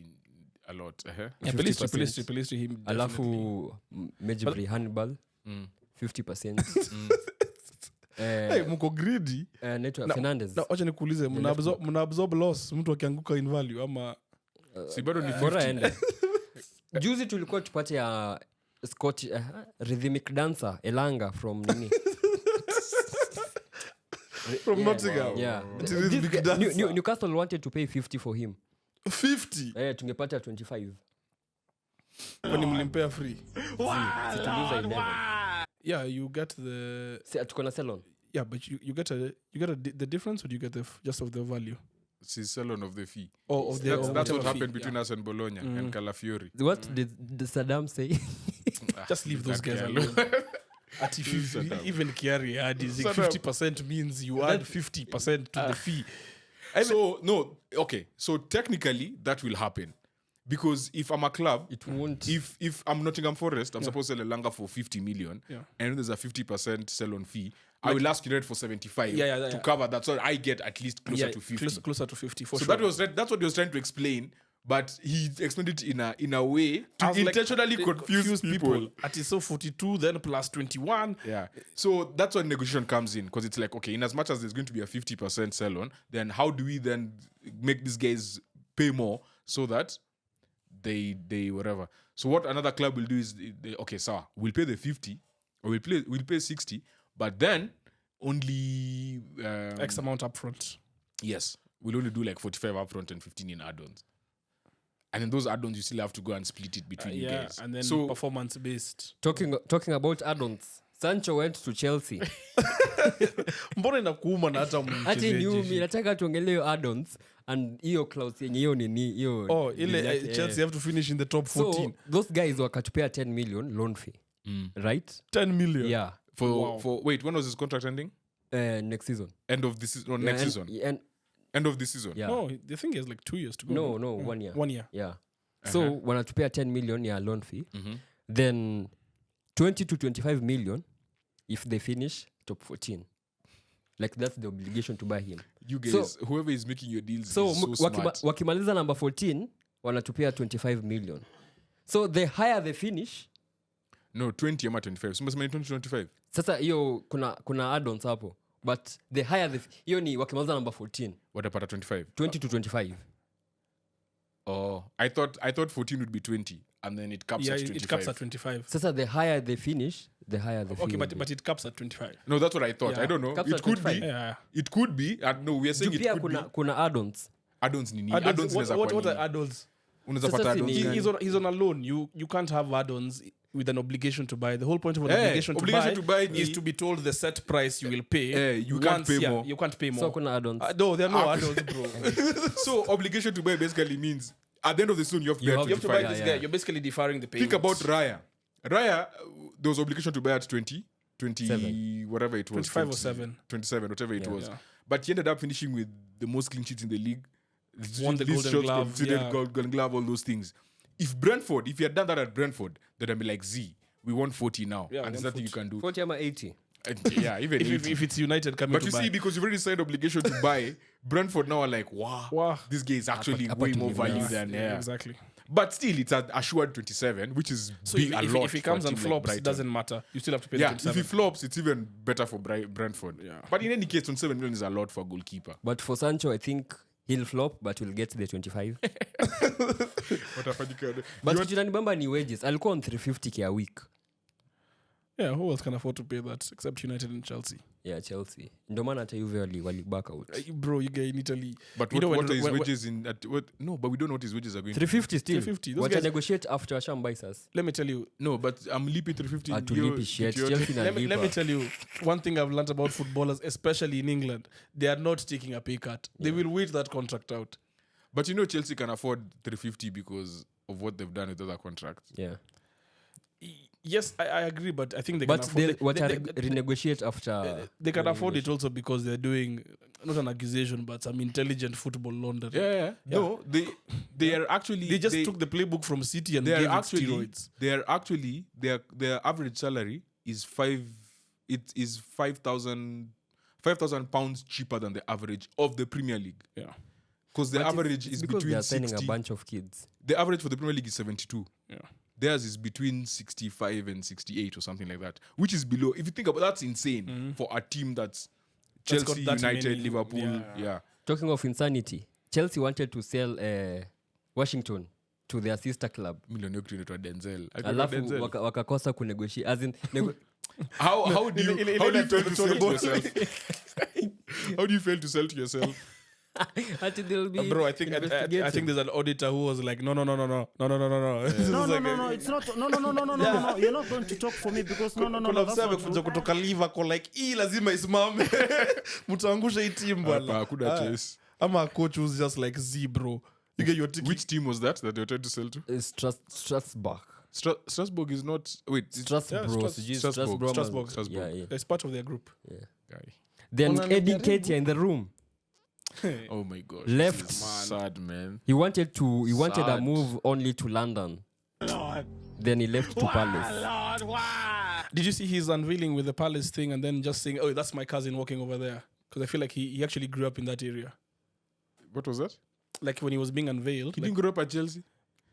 a lot. Yeah, 50%. Pelistri, him. Alafu Mejbri Hannibal 50%. Hey, mko greedy. Naitwa Fernandez. Na acha nikuulize, mna absorb loss mtu akianguka in value ama Si bado ni Bora 50. ende. Juzi tulikuwa tupate ya Scott rhythmic dancer Elanga from nini? from Nottingham. Yeah. It is This big guy- dancer. Newcastle wanted to pay 50 for him. 50 Tungepata 25. kwani mlimpea free. Situliza 11. Yeah, you get the Tuko na Celon. yeah, but you get the difference, or do you get just of the value? Si salon of the fee. Or of the That's or what whatever happened fee, between us and Bologna and Calafiori. What did Saddam say? Just leave those guys That guy alone. At if even Kiari adding 50% means you add 50% to the fee. So no, okay. So technically that will happen. Because if I'm a club, It won't. if I'm Nottingham Forest, I'm supposed to sell Elanga for 50 million, Yeah. and there's a 50% sell-on fee. I will ask United for 75 Yeah. to cover that, so I get at least closer to 50. Closer to 50 for So sure. that's what he was trying to explain, but he explained it in a way to I was like, intentionally they confuse people. At so 42, then plus 21. Yeah. So that's when negotiation comes in, because it's like, okay, in as much as there's going to be a 50% sell-on, then how do we then make these guys pay more so that they whatever. So what another club will do is okay, sir, we'll pay the 50 or we'll pay 60, but then only X amount up front. yes, we'll only do like 45 upfront and 15 in add-ons. And in those add-ons you still have to go and split it between you Yeah, guys. and then so performance based. Talking about add-ons. Sancho went to Chelsea. Mbona inakuuma na hata Ati mchezaji? niumi nataka tuongelee hiyo add-ons and hiyo clause yenye hiyo nini hiyo. Oh, ile Chelsea have to finish in the top 14. So those guys wakatupea 10 million loan fee. Right? 10 million. Yeah. for wait, when was his contract ending? Next season. End of this season, next season. End of this season. Yeah. No, the thing is like 2 years to go. No, 1 year. 1 year. Yeah. So wanatupea 10 million ya loan fee. Then 20 to 25 million if they finish top 14. Like that's the obligation to buy him. You guys, whoever is making your deals So is so smart. wakimaliza number 14 wanatupia 25 million. So the higher they finish, No, 20 ama 25. So must 20-25. sasa hiyo kuna add-ons hapo. But the higher hiyo ni wakimaliza number 14, Watapata 25. 20 to 25. Oh, I thought 14 would be 20 and then it caps at 25. it caps at 25. Sasa the higher they finish, the higher the fee. Okay, will be. but it caps at 25. No, that's what I thought. Yeah. I don't know. Caps It at could 25. be. Yeah. It could be. No, we are saying Juu it pia could be. kuna add-ons. Add-ons ni nini? Add-ons, Add-ons inaweza what kuwa are nini? add-ons? Unaweza Sasa pata si add-ons. ni- He's on a loan. You can't have add-ons with an obligation to buy. The whole point of an Eh, obligation obligation to to buy buy is ni- to be told the set price you will pay. You can't pay more. You can't pay more. So kuna add-ons. No, there are no add-ons, bro. So obligation to buy basically means at the end of the season you have to You pay have You have to buy 25. this Yeah. guy. You're basically deferring the payment. Think about Raya. Raya, there was obligation to buy at 20, whatever it was. 25 or 7. 27, whatever it was. Yeah. But he ended up finishing with the most clean sheets in the league. Won the Least Golden shots Glove, conceded, yeah. Golden Glove, all those things. If you had done that at Brentford, then I'd be like, Z, we want 40 now. Yeah, and there's want nothing you can do. 40 ama 80. Yeah, even if 80. it's United coming But to you buy. see, because you've already signed obligation to buy, Brentford now are like, wow, this guy is actually Apa way to more live, value yeah. than Exactly. But still, it's at assured 27, which is So big a lot. if he for a comes and team like flops, Brighton. it doesn't matter. You still have to pay Yeah, the if 27. he flops, it's even better for Brentford. Yeah. But in any case, 27 million is a lot for a goalkeeper. But for Sancho, I think he'll flop, but we'll get the 25. But kitu inanibamba ni wages. Alikuwa on 350k a week. Yeah, who else can afford to pay that except United and Chelsea? Yeah, Chelsea. Ndio maana hata Juve wali back out. Bro, you get in Italy. But You know what when- are his when- wages in? No, but we don't know what his wages are going to 350 still. 350. Those Wacha guys- negotiate after Asham buys us. Let me tell you. be. No, but I'm leaping 350. Atulipi shit. Chelsea na Let me lipa. tell you one thing I've learned about footballers, especially in England. They are not taking a pay cut. They will wait that contract out. But you know, Chelsea can afford 350 because of what they've done with other contracts. Yeah. Yes, I agree, but I think they But can afford renegotiate after. they can afford it also because they're doing not an accusation, but some intelligent football laundering. Yeah. No, they are actually They just took the playbook from City and they gave are it actually steroids. they are actually their average salary is 5,000 £5,000 cheaper than the average of the Premier League. Yeah. Because the But average it's is because they between are signing 60. a bunch of kids. The average for the Premier League is 72. Yeah. Theirs is between 65 and 68 or something like that, which is below. If you think about that's insane for a team that's That's got Chelsea, that United, many- Liverpool. Yeah. Talking of insanity, Chelsea wanted to sell Washington to their sister club. Million yote inaitwa Denzel. Alafu wakakosa kunegotiate. As in, How do you fail to sell to yourself? How do you fail to sell to yourself? Ati they'll be Bro, I think there's an auditor who was like, no. No, it's not. No. You're not going to talk for me because no. Kuna That's msee not amekuja true. kutoka Liverpool like hii lazima isimame. Mtaangusha hii team bwana. Hakuna chase. Ama a coach who's just like bro. You get your ticket. Which team was that they were trying to sell to? Strasbourg. Strasbourg is not. Wait, Strasbourg. Strasbourg. Yeah. It's part of their group. Guy. Then Eddie Nketiah in the room. Oh my gosh. Left. This is sad, man. He wanted a Sad. move only to London. Then he left to Palace. Did you see his unveiling with the Palace thing and then just saying, oh, that's my cousin walking over there? Because I feel like he actually grew up in that area. What was that? Like when he was being unveiled. He like- didn't grow up at Chelsea.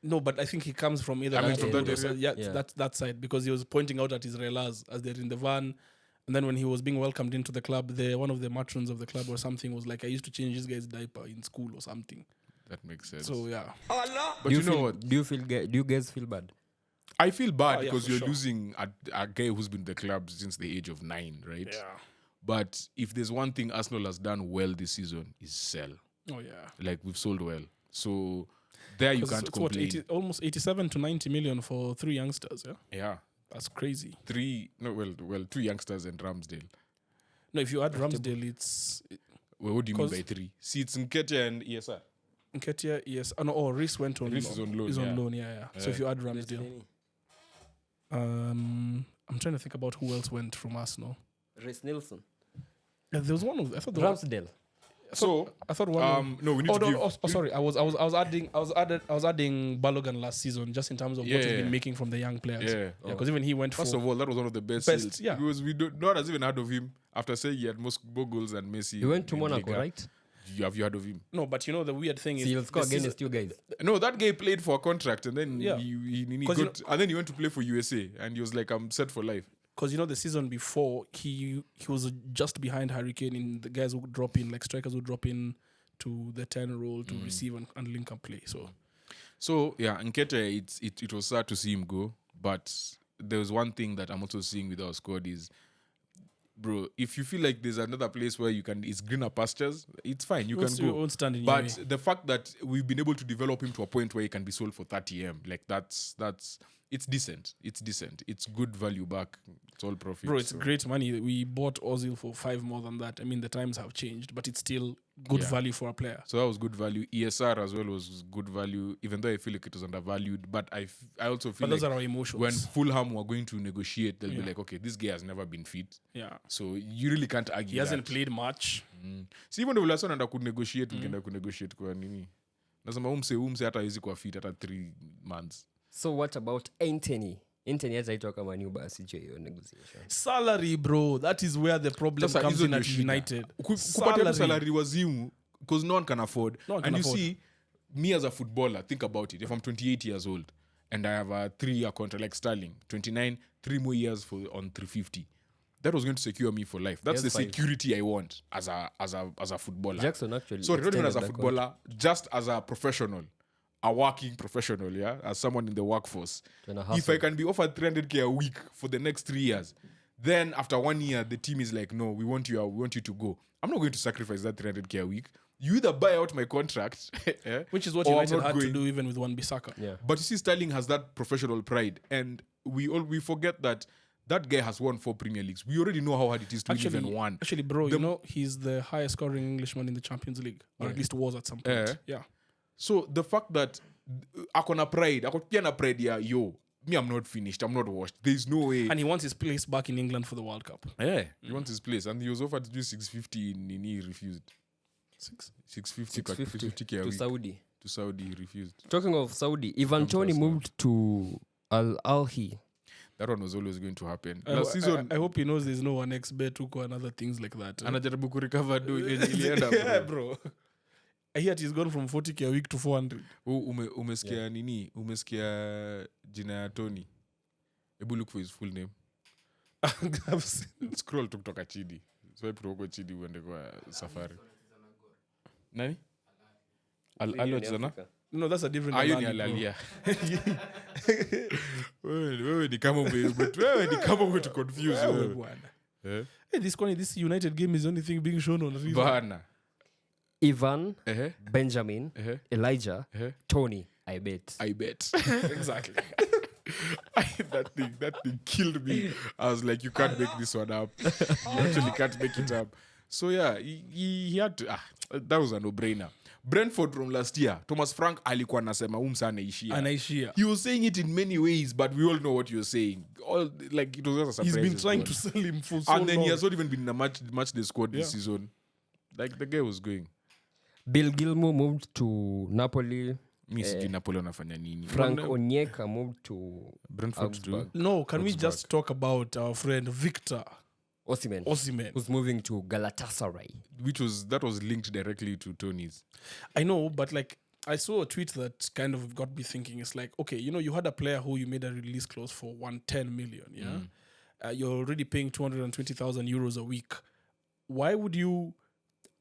No, but I think he comes from either I mean, that from side that or- area? yeah, Yeah. that side, because he was pointing out at his relas as they're in the van. And then when he was being welcomed into the club, one of the matrons of the club or something was like, I used to change this guy's diaper in school or something. That makes sense. So yeah. But you know what? Do you guys feel bad? I feel bad Oh, yeah, because for you're sure. losing a guy who's been in the club since the age of 9, right? Yeah. But if there's one thing Arsenal has done well this season is sell. Oh yeah. Like we've sold well. So there you 'Cause can't it's what, complain. almost 87 to 90 million for 3 youngsters. Yeah, Yeah. that's crazy. 2 youngsters and Ramsdale. No, if you add Ramsdale, it's Well, what do you mean 'Cause- by 3? See, it's Nketiah and ESR. Nketiah. Yes. Oh, Reece went on. Reece is on loan, He's yeah. on loan. Yeah. So if you add Ramsdale, I'm trying to think about who else went from Arsenal. Reece Nelson. There was one of. I thought the Ramsdale. So, I thought one. no, we need to give... Sorry. I was adding Balogun last season just in terms of what he's Yeah. been making from the young players. Yeah. Because even he went First for. of all, that was one of the best Best, sales. yeah. Because no one has even heard of him. After saying he had more goals than Messi. He went to in Monaco, Liga. right? Have you heard of him? No, but you know the weird thing So is he'll score the season- against you guys. No, that guy played for a contract and then Yeah. he 'Cause you got, and then he went to play for USA and he was like, I'm set for life. Because you know the season before he was just behind Harry Kane in the guys who would drop in, like strikers who drop in to the 10 role to receive and link and play. So yeah, Nketiah, it was sad to see him go, but there was one thing that I'm also seeing with our squad is, bro, if you feel like there's another place where it's greener pastures, it's fine, you can It go. won't stand in your But way. the fact that we've been able to develop him to a point where he can be sold for 30M, like that's it's decent. It's decent. It's good value back. It's all profit. Bro, it's so. great money. We bought Ozil for 5 more than that. I mean, the times have changed, but it's still good Yeah. value for a player. So that was good value. ESR as well was good value, even though I feel like it was undervalued. But I also feel But those like are our emotions. when Fulham were going to negotiate, they'll be Yeah. like, okay, this guy has never been fit. Yeah. So you really can't argue He hasn't that. played much. Si hivyo ndio vile anaenda kunegotiate, mkienda kunegotiate kwa nini? Nasema umse hata hawezi kuwa fit hata 3 months. So what about Anthony? Anthony hajaitwa kama new basi je hiyo negotiation. Salary, bro. That is where the problem Sasa comes hizo in ndio at shida. United. Kupatia salary wazimu, because no one can afford. No one and can you afford. see, me as a footballer, think about it. If I'm 28 years old and I have a 3-year contract like Sterling, 29, 3 more years on 350. That was going to secure me for life. That's Yes, the 5. security I want as a footballer. Jackson actually. Sorry, not even as a extended that footballer, just as a professional, a working professional, yeah, as someone in the workforce. Gonna If hustle. I can be offered 300k a week for the next 3 years, then after 1 year, the team is like, no, we want you to go. I'm not going to sacrifice that 300k a week. You either buy out my contract, Which is what or I'm United not had to going. do even with Wan-Bissaka. Yeah. But you see, Sterling has that professional pride, and we forget that guy has won 4 Premier Leagues. We already know how hard it is to win even one. Actually, bro, The- you know, he's the highest scoring Englishman in the Champions League. Or at least was at some point. Yeah. So the fact that akona pride, pia na pride ya me, I'm not finished, I'm not washed. There's no way. And he wants his place back in England for the World Cup. He wants his place, and he was offered to do 650 in he refused. 650 650 a to week. Saudi. To Saudi, he refused. Talking of Saudi, Ivan Toney moved to Al Ahly. That one was always going to happen. I, Last season, I hope he knows there's no one ex-bet or other things like that. anajaribu kurecover do ilienda Yeah, bro. bro. I hear he's gone from 40k a week to 400. Umesikia nini? Umesikia jina ya Tony? Ebu look for his full name. Scroll tu kutoka chini. Swipe tu huko chini uende kwa safari. Nani? Alio Tizana? No, that's a different Ayo ni Alali, bro. Alalia. Wewe ni kama umetu confuse Wewe wewe. bwana. Eh? Hey, this United game is the only thing being shown on reason. Bana. Ivan, Eh? Benjamin, Eh? Elijah, Eh? Tony, I bet. I bet. Exactly. that thing killed me. I was like, you can't make this one up. You actually can't make it up. So yeah, he had to. That was a no-brainer. Brentford from last year, Thomas Frank alikuwa anasema umsa anaishia. Anaishia. He was saying it in many ways, but we all know what you're saying. All like it was just a surprise. He's been as trying well. to sell him for so And then long. he has not even been in a match the squad this Yeah. season. Like the guy was going. Bill Gilmour moved to Napoli. Mi sijui Napoli wanafanya nini. Frank Wana- Onyeka moved to Brentford too. Augsburg. No, can we Augsburg. just talk about our friend Victor Osimhen? Who's moving to Galatasaray. That was linked directly to Tony's. I know, but like I saw a tweet that kind of got me thinking. It's like, okay, you know, you had a player who you made a release clause for 110 million, yeah? You're already paying 220,000 euros a week. Why would you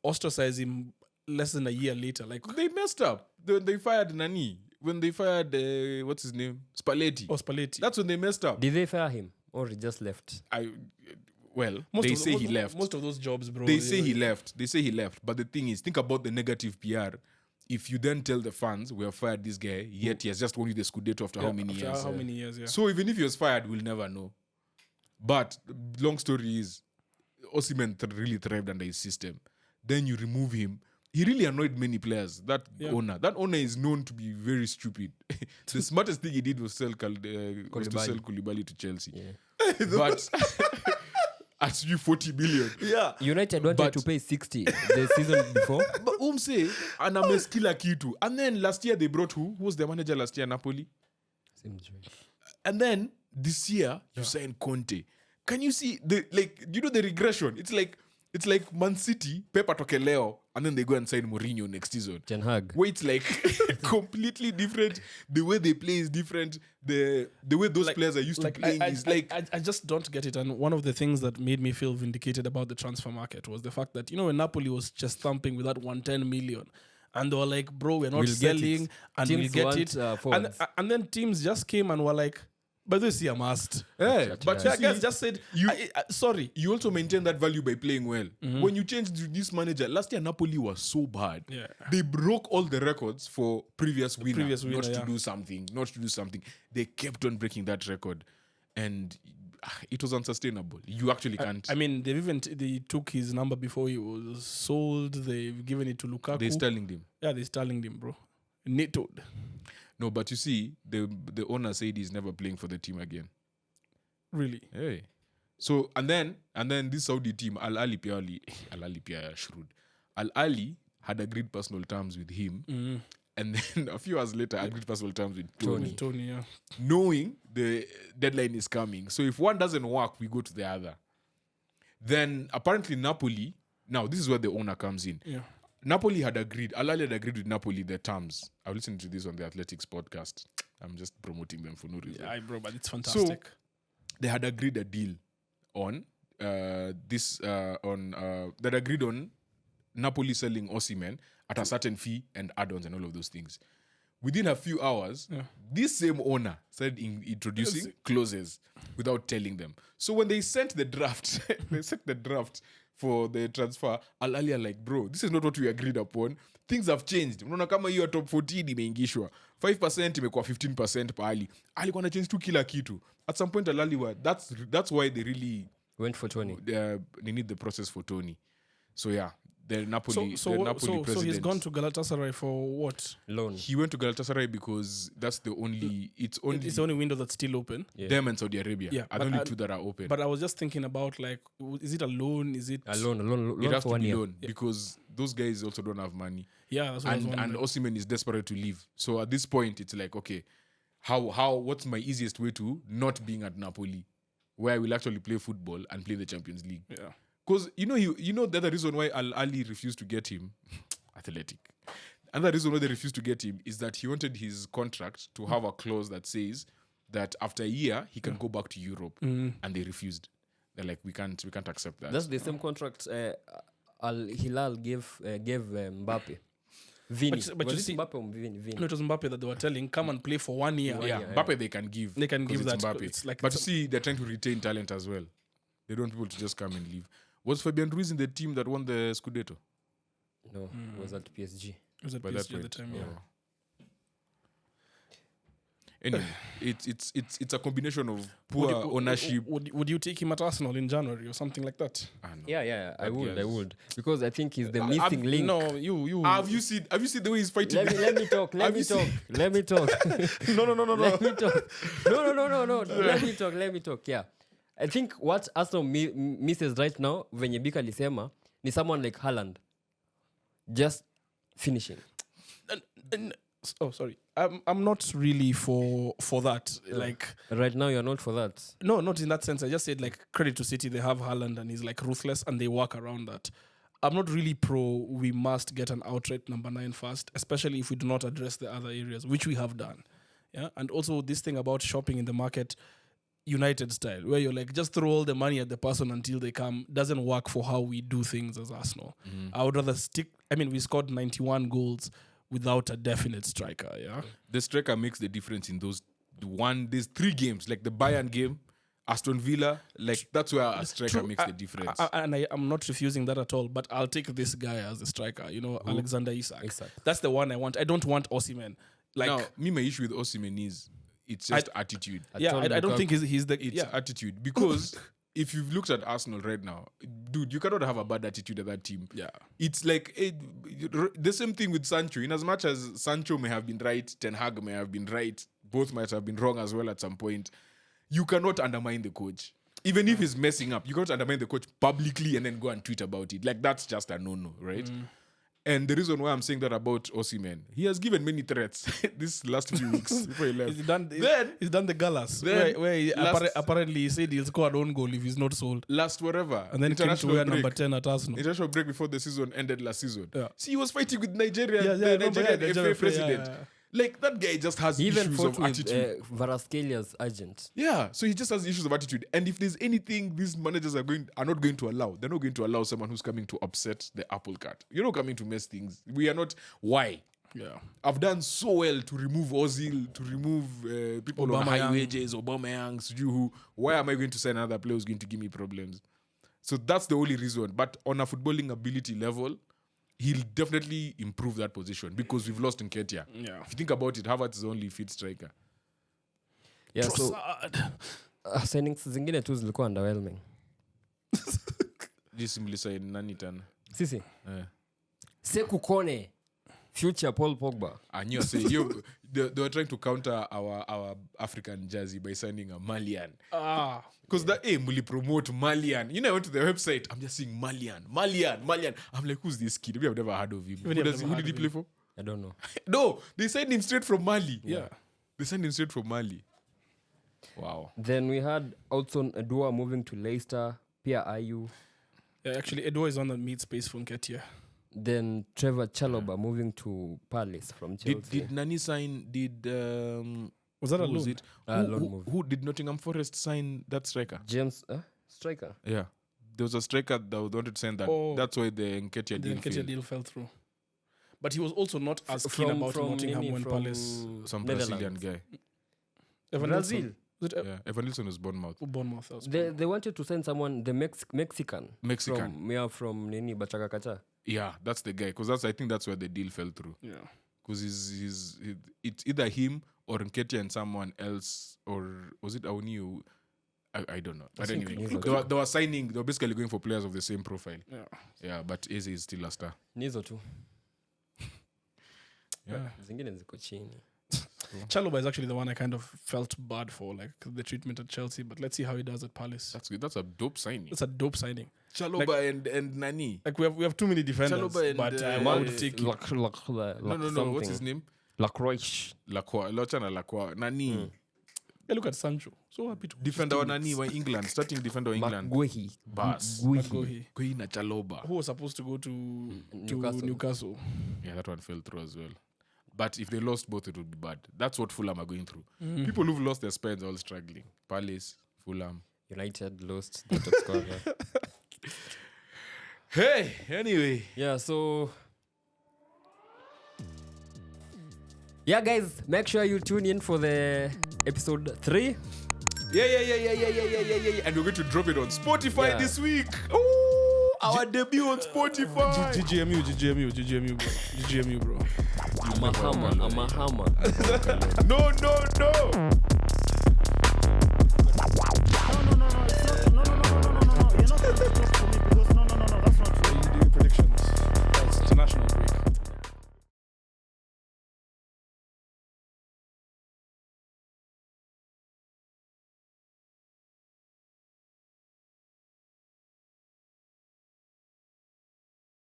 ostracize him less than a year later? Like, They messed up. They fired Nani. When they fired, what's his name? Spalletti. Spalletti. That's when they messed up. Did they fire him or he just left? They say he left. Most of those jobs, bro. They say he left. They say he left. But the thing is, think about the negative PR. If you then tell the fans, we have fired this guy, yet he has just won you the Scudetto after how many years? How many years, yeah. So even if he was fired, we'll never know. But long story is, Osimhen really thrived under his system. Then you remove him. He really annoyed many players. That owner is known to be very stupid. The smartest thing he did was to sell Koulibaly to Chelsea. Yeah. But at you 40 billion. Yeah. United wanted to pay 60 the season before. But umse anameskila kitu. And then last year they brought who? Who was the manager last year? Napoli. And then this year you signed Conte. can you see the the regression? It's like Man City, Pep atoke leo, and then they go and sign Mourinho next season. Ten Hag. Where it's like completely different. The way they play is different. The way those players are used to playing is like... I just don't get it. And one of the things that made me feel vindicated about the transfer market was the fact that, when Napoli was just thumping with that 110 million, and they were like, bro, we're not We'll get selling, it. and Teams we'll get want, it. forwards. And then teams just came and were like, but this is a must. Yeah, but Yeah, you guys see, just said, sorry. you also maintain that value by playing well. When you change to this manager, last year Napoli was so bad. Yeah. They broke all the records for previous winner, winner, not yeah. to do something. They kept on breaking that record, and it was unsustainable. You actually can't. I mean, they took his number before he was sold. They've given it to Lukaku. They're styling him. Yeah, they're styling him, bro. Neato. No, but you see, the owner said he's never playing for the team again. Really? Hey. So and then this Saudi team, Al Ali shrewd. Al Ali had agreed personal terms with him, and then a few hours later agreed personal terms with Tony, yeah. knowing the deadline is coming. So if one doesn't work, we go to the other. Then apparently Napoli. Now this is where the owner comes in. Yeah. Napoli had agreed. Al Ali had agreed with Napoli the terms. I've listened to this on the Athletics podcast. I'm just promoting them for no reason. Yeah, bro, but it's fantastic. So they had agreed a deal on that agreed on Napoli selling Osimhen at a certain fee and add-ons and all of those things. Within a few hours, this same owner started introducing clauses without telling them. So when they sent the draft, for the transfer, Al Ahly are like, bro, this is not what we agreed upon. Things have changed. Unaona kama hiyo top 14 imeingishwa. 5% imekuwa 15% pa Ali. Alikuwa na change tu kila kitu. At some point Al Ahly were, that's why they really went for Tony. They need the process for Tony. So yeah, the Napoli So president. he's gone to Galatasaray for what? Loan. He went to Galatasaray because that's the only It's the only window that's still open. Yeah. them and Saudi Arabia are the only two that are open. But I was just thinking about, like, is it a loan? Is it A loan it has for to 1 be year. loan because those guys also don't have money. Yeah, that's what I was And wondering. Osimhen is desperate to leave. So at this point, it's like, okay, what's my easiest way to not being at Napoli, where I will actually play football and play the Champions League? Yeah. Because the other reason why Al Ahly refused to get him, Athletic. Another reason why they refused to get him is that he wanted his contract to have a clause that says that after a year he can go back to Europe, and they refused. They're like, we can't accept that. That's the same contract Al Hilal gave Mbappe. Vini. But Was you it see- Mbappe or Vini? No, it was Mbappe that they were telling, come and play for 1 year. Yeah, Mbappe they can give. They can 'cause give it's that. Mbappe. It's like But you see, they're trying to retain talent as well. They don't want people to just come and leave. Was Fabian Ruiz in the team that won the Scudetto? No, it was at PSG. it was at By that PSG at the point? time, yeah. Oh. Anyway, it's a combination of poor ownership. Would you take him at Arsenal in January or something like that? Yeah, I Yes. would. Because I think he's the missing link. No, you. Have you seen the way he's fighting? Let me talk. Have you seen- Let me talk. No. Let me talk. No. Let me talk. Yeah. I think what Arsenal misses right now, venye Bika alisema, ni someone like Haaland. Just finishing. Oh, sorry. I'm not really for that. Like, Right now, you're not for that. no, not in that sense. I just said, like, credit to City. They have Haaland and he's like ruthless and they work around that. I'm not really pro. We must get an outright number 9 first, especially if we do not address the other areas, which we have done. Yeah, and also this thing about shopping in the market, United style, where you're like, just throw all the money at the person until they come, doesn't work for how we do things as Arsenal. I would rather stick. I mean, we scored 91 goals without a definite striker. Yeah, The striker makes the difference in those there's 3 games, like the Bayern game, Aston Villa, like that's where a striker True. makes the difference. I'm not refusing that at all, but I'll take this guy as a striker. Alexander Isak. Isak. That's the one I want. I don't want Osimhen. Like, now, my issue with Osimhen is it's just attitude. yeah, I don't think he's the. It's Yeah, attitude because if you've looked at Arsenal right now, dude, you cannot have a bad attitude at that team. yeah. It's like the same thing with Sancho. In as much as Sancho may have been right, Ten Hag may have been right, both might have been wrong as well at some point. You cannot undermine the coach. Even if he's messing up, you can't undermine the coach publicly and then go and tweet about it. Like, that's just a no-no, right? And the reason why I'm saying that about Osimhen, he has given many threats this last few weeks before he left. He's done the Gallas, where he apparently he said he'll score an own goal if he's not sold. Last whatever. And then he came to wear number 10 at Arsenal. International break before the season ended last season. Yeah. See, he was fighting with Nigeria, Yeah, the Nigerian FA president. yeah. Like, that guy just has He even issues fought of with attitude. Varaskelia's agent. Yeah, so he just has issues of attitude. And if there's anything these managers are not going to allow, they're not going to allow someone who's coming to upset the apple cart. You're not coming to mess things. We are not. Why? Yeah. I've done so well to remove Ozil, to remove people on high Aubameyang. wages, Aubameyang, who. Why am I going to sign another player who's going to give me problems? So that's the only reason. But on a footballing ability level, he'll definitely improve that position because we've lost Nketiah. Yeah. If you think about it, Havertz is only fit striker. Yeah, so Trossard. signings zingine tu zilikuwa underwhelming. Just simply say nani tana. Sisi. Yeah. Sekou Kone, future Paul Pogba. And you say they were trying to counter our African jersey by signing a Malian. Because muli promote Malian. You know, I went to the website. I'm just seeing Malian. I'm like, who's this kid? Maybe I've never heard of him. Who did he play for? I don't know. No, they signed him straight from Mali. Yeah. They signed him straight from Mali. Wow. Then we had Hudson Odoi moving to Leicester, Pierre Ayew. Yeah, actually, Edo is on the mid space for Nketiah. Then Trevor Chalobah moving to Palace from Chelsea. Did Nani sign? Was that a who was loan? it? Loan move. Who did Nottingham Forest sign that striker? James, striker. Yeah. There was a striker that wanted to sign that. Oh. That's why the Nketiah The deal Nketiah failed. deal fell through. But he was also not as keen about Nottingham when Palace. Some Netherlands. Brazilian guy. Evan Brazil. Nilsson. Was it Yeah, Evan Nilsson was Bournemouth. Bournemouth? That was They wanted to send someone, the Mexican. From Nini Bachakakacha. Yeah, that's the guy. Because I think that's where the deal fell through. Yeah. Because it's either him or Nketiah and someone else, or was it Auniu? I don't know. But anyway, they were signing. They were basically going for players of the same profile. Yeah. Yeah, but Eze is still a star. Nizo tu. Yeah. Zingine ziko chini. Chalobah is actually the one I kind of felt bad for, like the treatment at Chelsea. But let's see how he does at Palace. That's good. That's a dope signing. That's a dope signing. Chalobah and Nani. Like we have too many defenders, Chalobah and, but I would take it. No. What's his name? Lacroix. Lacroix. Nani. Yeah, look at Sancho. So happy to Defender wa Nani wa England. Starting defender wa England. Guehi. Bas. Guehi. Guehi na Chalobah. Who was supposed to go to Newcastle. Yeah, that one fell through as well. But if they lost both, it would be bad. That's what Fulham are going through. People who've lost their spines are all struggling. Palace, Fulham. United lost the top scorer. Hey, anyway. Yeah, so... Yeah, guys, make sure you tune in for the episode 3. Yeah. And we're going to drop it on Spotify this week. Ooh, our debut on Spotify. GGMU, bro. I'm a hammer. No.